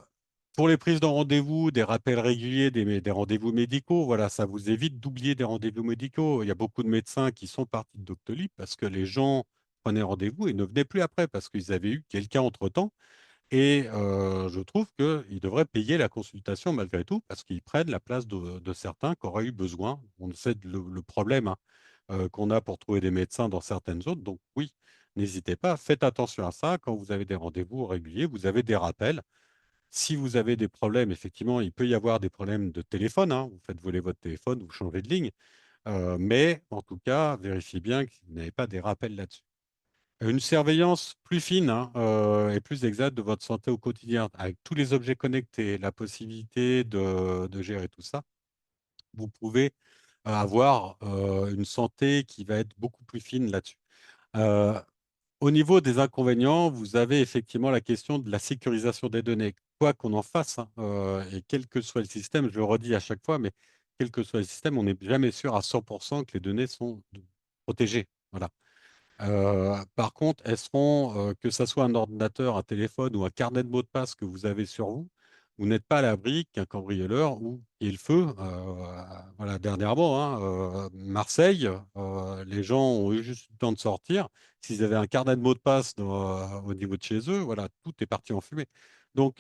pour les prises de rendez-vous, des rappels réguliers, des rendez-vous médicaux, voilà, ça vous évite d'oublier des rendez-vous médicaux. Il y a beaucoup de médecins qui sont partis de Doctolib parce que les gens prenaient rendez-vous et ne venaient plus après parce qu'ils avaient eu quelqu'un entre-temps. Et je trouve qu'ils devraient payer la consultation malgré tout parce qu'ils prennent la place de certains qui auraient eu besoin. On sait le problème qu'on a pour trouver des médecins dans certaines zones. Donc oui, n'hésitez pas, faites attention à ça. Quand vous avez des rendez-vous réguliers, vous avez des rappels. Si vous avez des problèmes, effectivement, il peut y avoir des problèmes de téléphone. Vous faites voler votre téléphone, vous changez de ligne. Mais en tout cas, vérifiez bien que vous n'avez pas des rappels là-dessus. Une surveillance plus fine et plus exacte de votre santé au quotidien, avec tous les objets connectés, la possibilité de gérer tout ça, vous pouvez avoir une santé qui va être beaucoup plus fine là-dessus. Euh, Au niveau des inconvénients, vous avez effectivement la question de la sécurisation des données. Quoi qu'on en fasse, et quel que soit le système, je le redis à chaque fois, mais quel que soit le système, on n'est jamais sûr à 100% que les données sont protégées. Voilà. Par contre, elles seront, que ça soit un ordinateur, un téléphone ou un carnet de mots de passe que vous avez sur vous, vous n'êtes pas à l'abri qu'un cambrioleur ou qu'il y ait le feu. Voilà, dernièrement, Marseille, les gens ont eu juste le temps de sortir. S'ils avaient un carnet de mots de passe au niveau de chez eux, voilà, tout est parti en fumée. Donc,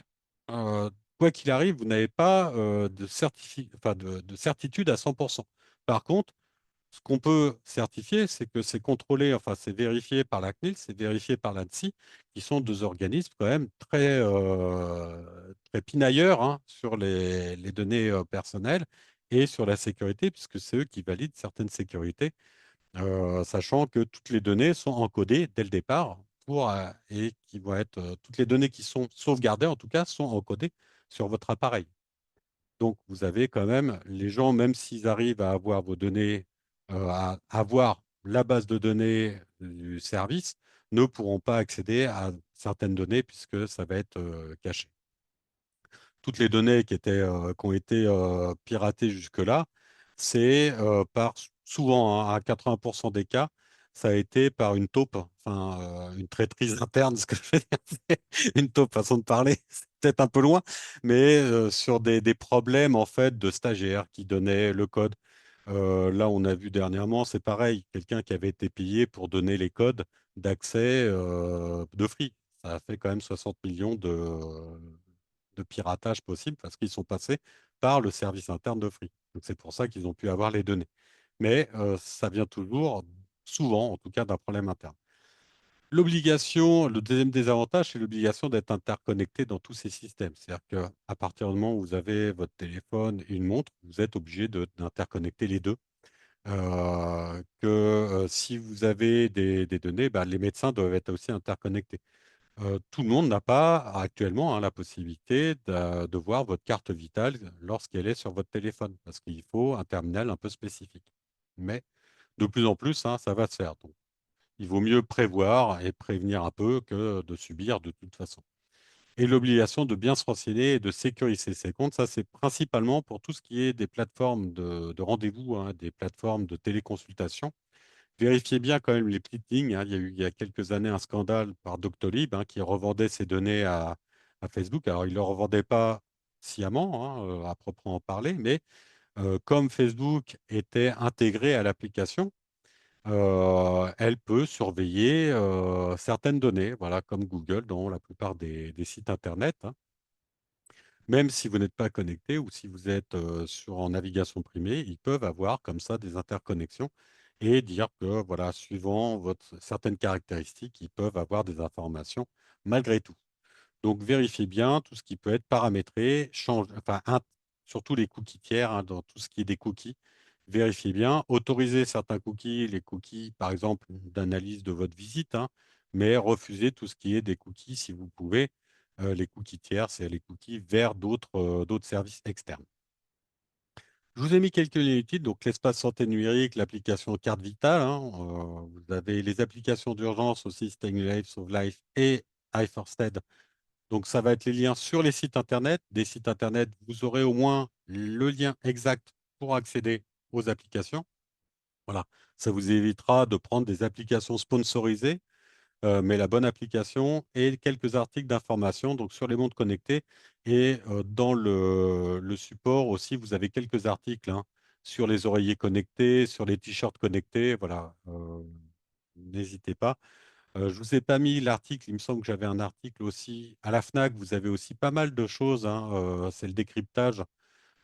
euh, quoi qu'il arrive, vous n'avez pas enfin, de certitude à 100%. Par contre, ce qu'on peut certifier, c'est que c'est contrôlé, enfin c'est vérifié par la CNIL, c'est vérifié par l'ANSSI, qui sont deux organismes quand même très pinailleurs sur les données personnelles et sur la sécurité, puisque c'est eux qui valident certaines sécurités, sachant que toutes les données sont encodées dès le départ et qui vont être, toutes les données qui sont sauvegardées en tout cas, sont encodées sur votre appareil. Donc, vous avez quand même les gens, même s'ils arrivent à avoir vos données, à avoir la base de données du service, ne pourront pas accéder à certaines données puisque ça va être caché. Toutes les données qui ont été piratées jusque-là, c'est souvent, à 80% des cas, ça a été par une taupe, enfin une traîtrise interne, ce que je veux dire, c'est une taupe, façon de parler, c'est peut-être un peu loin, mais sur des problèmes en fait de stagiaires qui donnaient le code. Là, on a vu dernièrement, c'est pareil, quelqu'un qui avait été payé pour donner les codes d'accès de Free. Ça a fait quand même 60 millions de piratage possible parce qu'ils sont passés par le service interne de Free. Donc c'est pour ça qu'ils ont pu avoir les données. Mais ça vient toujours, souvent en tout cas, d'un problème interne. L'obligation, le deuxième désavantage, c'est l'obligation d'être interconnecté dans tous ces systèmes. C'est-à-dire qu'à partir du moment où vous avez votre téléphone et une montre, vous êtes obligé d'interconnecter les deux. Si vous avez des données, bah, les médecins doivent être aussi interconnectés. Tout le monde n'a pas actuellement la possibilité de voir votre carte vitale lorsqu'elle est sur votre téléphone, parce qu'il faut un terminal un peu spécifique. Mais de plus en plus, ça va se faire. Donc, il vaut mieux prévoir et prévenir un peu que de subir de toute façon. Et l'obligation de bien se renseigner et de sécuriser ses comptes, ça c'est principalement pour tout ce qui est des plateformes de rendez-vous, des plateformes de téléconsultation. Vérifiez bien quand même les petites lignes. Il y a eu il y a quelques années un scandale par Doctolib qui revendait ses données à Facebook. Alors, il ne le revendait pas sciemment, à proprement parler, mais comme Facebook était intégré à l'application, elle peut surveiller certaines données, voilà, comme Google dans la plupart des sites Internet. Même si vous n'êtes pas connecté ou si vous êtes en navigation primée, ils peuvent avoir comme ça des interconnexions et dire que, voilà, suivant certaines caractéristiques, ils peuvent avoir des informations malgré tout. Donc, vérifiez bien tout ce qui peut être paramétré, surtout les cookies tiers, hein, dans tout ce qui est des cookies. Vérifiez bien, autorisez certains cookies, les cookies, par exemple, d'analyse de votre visite, hein, mais refusez tout ce qui est des cookies si vous pouvez. Les cookies tiers, c'est les cookies vers d'autres services externes. Je vous ai mis quelques liens utiles, donc l'espace santé numérique, l'application carte vitale, hein, vous avez les applications d'urgence aussi, Staying Life, Save Life et iFirst donc, ça va être les liens sur les sites Internet. Des sites Internet, vous aurez au moins le lien exact pour accéder aux applications. Voilà, ça vous évitera de prendre des applications sponsorisées, mais la bonne application et quelques articles d'information donc sur les montres connectées. Et dans le support aussi, vous avez quelques articles hein, sur les oreillers connectés, sur les t-shirts connectés. Voilà, n'hésitez pas. Je vous ai pas mis l'article, il me semble que j'avais un article aussi. À la FNAC, vous avez aussi pas mal de choses, hein, c'est le décryptage.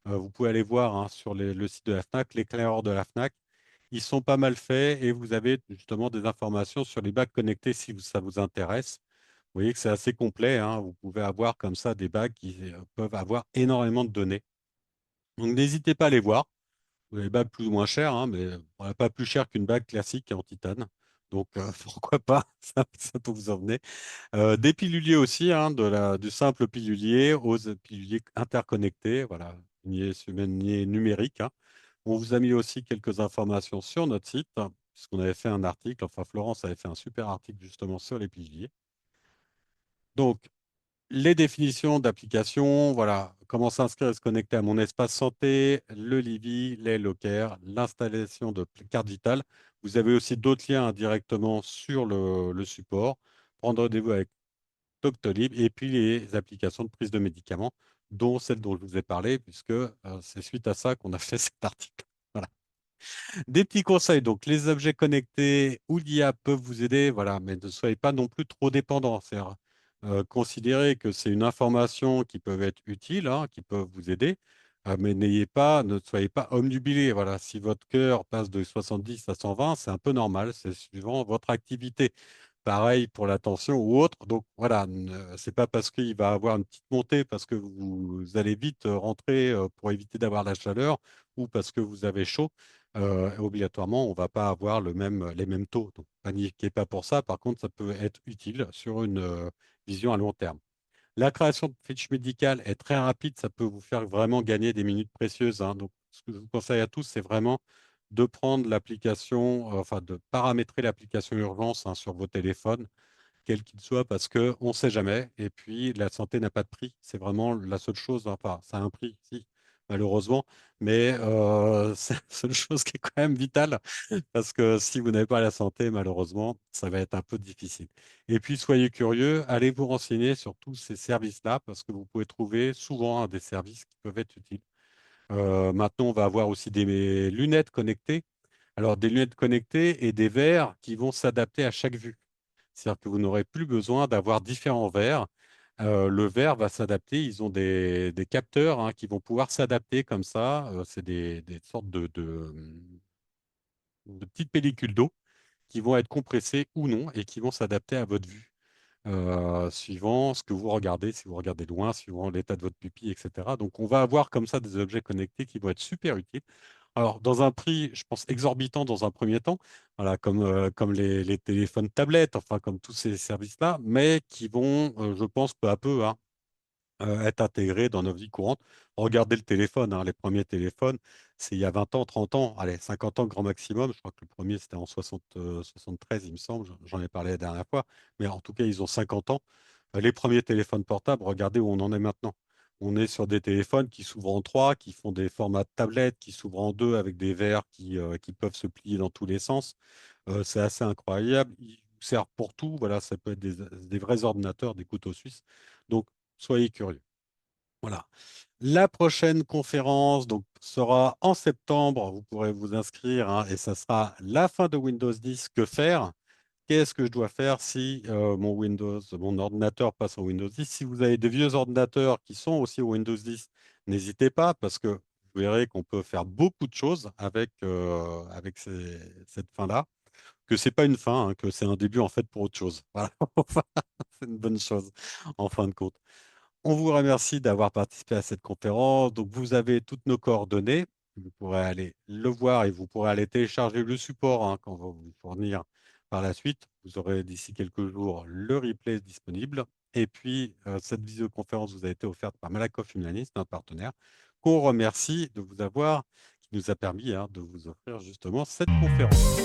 Vous pouvez aller voir hein, sur le site de la FNAC, l'éclaireur de la FNAC. Ils sont pas mal faits et vous avez justement des informations sur les bacs connectés si ça vous intéresse. Vous voyez que c'est assez complet, hein. Vous pouvez avoir comme ça des bacs qui peuvent avoir énormément de données. Donc n'hésitez pas à les voir. Vous avez des bagues plus ou moins chères, hein, mais pas plus cher qu'une bague classique en titane. Donc pourquoi pas, ça peut vous en venir. Des piluliers aussi, hein, du simple pilulier aux piluliers interconnectés, voilà, lignée numérique. Hein. On vous a mis aussi quelques informations sur notre site, hein, puisqu'on avait fait un article, enfin Florence avait fait un super article justement sur les piluliers. Donc, les définitions d'application, voilà, comment s'inscrire et se connecter à mon espace santé, le Livy, les lockers, l'installation de carte vitale. Vous avez aussi d'autres liens directement sur le support. Prendre rendez-vous avec Doctolib, et puis les applications de prise de médicaments, dont celle dont je vous ai parlé, puisque c'est suite à ça qu'on a fait cet article. Voilà. Des petits conseils, donc les objets connectés ou l'IA peuvent vous aider, voilà, mais ne soyez pas non plus trop dépendants. C'est-à-dire, considérez que c'est une information qui peut être utile, hein, qui peut vous aider, mais ne soyez pas omnubilé. Voilà, si votre cœur passe de 70 à 120, c'est un peu normal, c'est suivant votre activité. Pareil pour la tension ou autre. Donc voilà, c'est pas parce qu'il va avoir une petite montée, parce que vous allez vite rentrer pour éviter d'avoir la chaleur ou parce que vous avez chaud. Obligatoirement, on ne va pas avoir les mêmes taux. Donc paniquez pas pour ça. Par contre, ça peut être utile sur une vision à long terme. La création de fiches médicales est très rapide, ça peut vous faire vraiment gagner des minutes précieuses. Hein. Donc, ce que je vous conseille à tous, c'est vraiment de prendre l'application, enfin de paramétrer l'application urgence hein, sur vos téléphones, quel qu'il soit, parce qu'on ne sait jamais. Et puis, la santé n'a pas de prix. C'est vraiment la seule chose, enfin, ça a un prix, si, malheureusement, mais c'est la seule chose qui est quand même vitale, parce que si vous n'avez pas la santé, malheureusement, ça va être un peu difficile. Et puis, soyez curieux, allez vous renseigner sur tous ces services-là, parce que vous pouvez trouver souvent hein, des services qui peuvent être utiles. Maintenant, on va avoir aussi des lunettes connectées. Alors, des lunettes connectées et des verres qui vont s'adapter à chaque vue. C'est-à-dire que vous n'aurez plus besoin d'avoir différents verres. Le verre va s'adapter. Ils ont des capteurs hein, qui vont pouvoir s'adapter comme ça. C'est des sortes de petites pellicules d'eau qui vont être compressées ou non et qui vont s'adapter à votre vue, suivant ce que vous regardez, si vous regardez loin, suivant l'état de votre pupille, etc. Donc, on va avoir comme ça des objets connectés qui vont être super utiles. Alors, dans un prix, je pense, exorbitant dans un premier temps, voilà, comme les téléphones tablettes, enfin, comme tous ces services-là, mais qui vont, je pense, peu à peu, hein, être intégrés dans nos vies courantes. Regardez le téléphone, hein, les premiers téléphones, c'est il y a 20 ans, 30 ans, allez, 50 ans grand maximum. Je crois que le premier, c'était en 73, il me semble, j'en ai parlé la dernière fois, mais en tout cas, ils ont 50 ans. Les premiers téléphones portables, regardez où on en est maintenant. On est sur des téléphones qui s'ouvrent en trois, qui font des formats de tablettes, qui s'ouvrent en deux avec des verres qui peuvent se plier dans tous les sens. C'est assez incroyable. Ils servent pour tout. Voilà, ça peut être des vrais ordinateurs, des couteaux suisses. Donc, soyez curieux. Voilà. La prochaine conférence donc, sera en septembre. Vous pourrez vous inscrire hein, et ça sera la fin de Windows 10. Que faire? qu'est-ce que je dois faire si mon ordinateur passe en Windows 10? Si vous avez des vieux ordinateurs qui sont aussi au Windows 10, n'hésitez pas parce que vous verrez qu'on peut faire beaucoup de choses avec cette fin-là, que c'est pas une fin, hein, que c'est un début en fait pour autre chose. Voilà. Enfin, c'est une bonne chose en fin de compte. On vous remercie d'avoir participé à cette conférence. Donc, vous avez toutes nos coordonnées. Vous pourrez aller le voir et vous pourrez aller télécharger le support hein, qu'on va vous fournir par la suite. Vous aurez d'ici quelques jours le replay disponible. Et puis, cette visioconférence vous a été offerte par Malakoff Humanist, notre partenaire, qu'on remercie de vous avoir, qui nous a permis hein, de vous offrir justement cette conférence.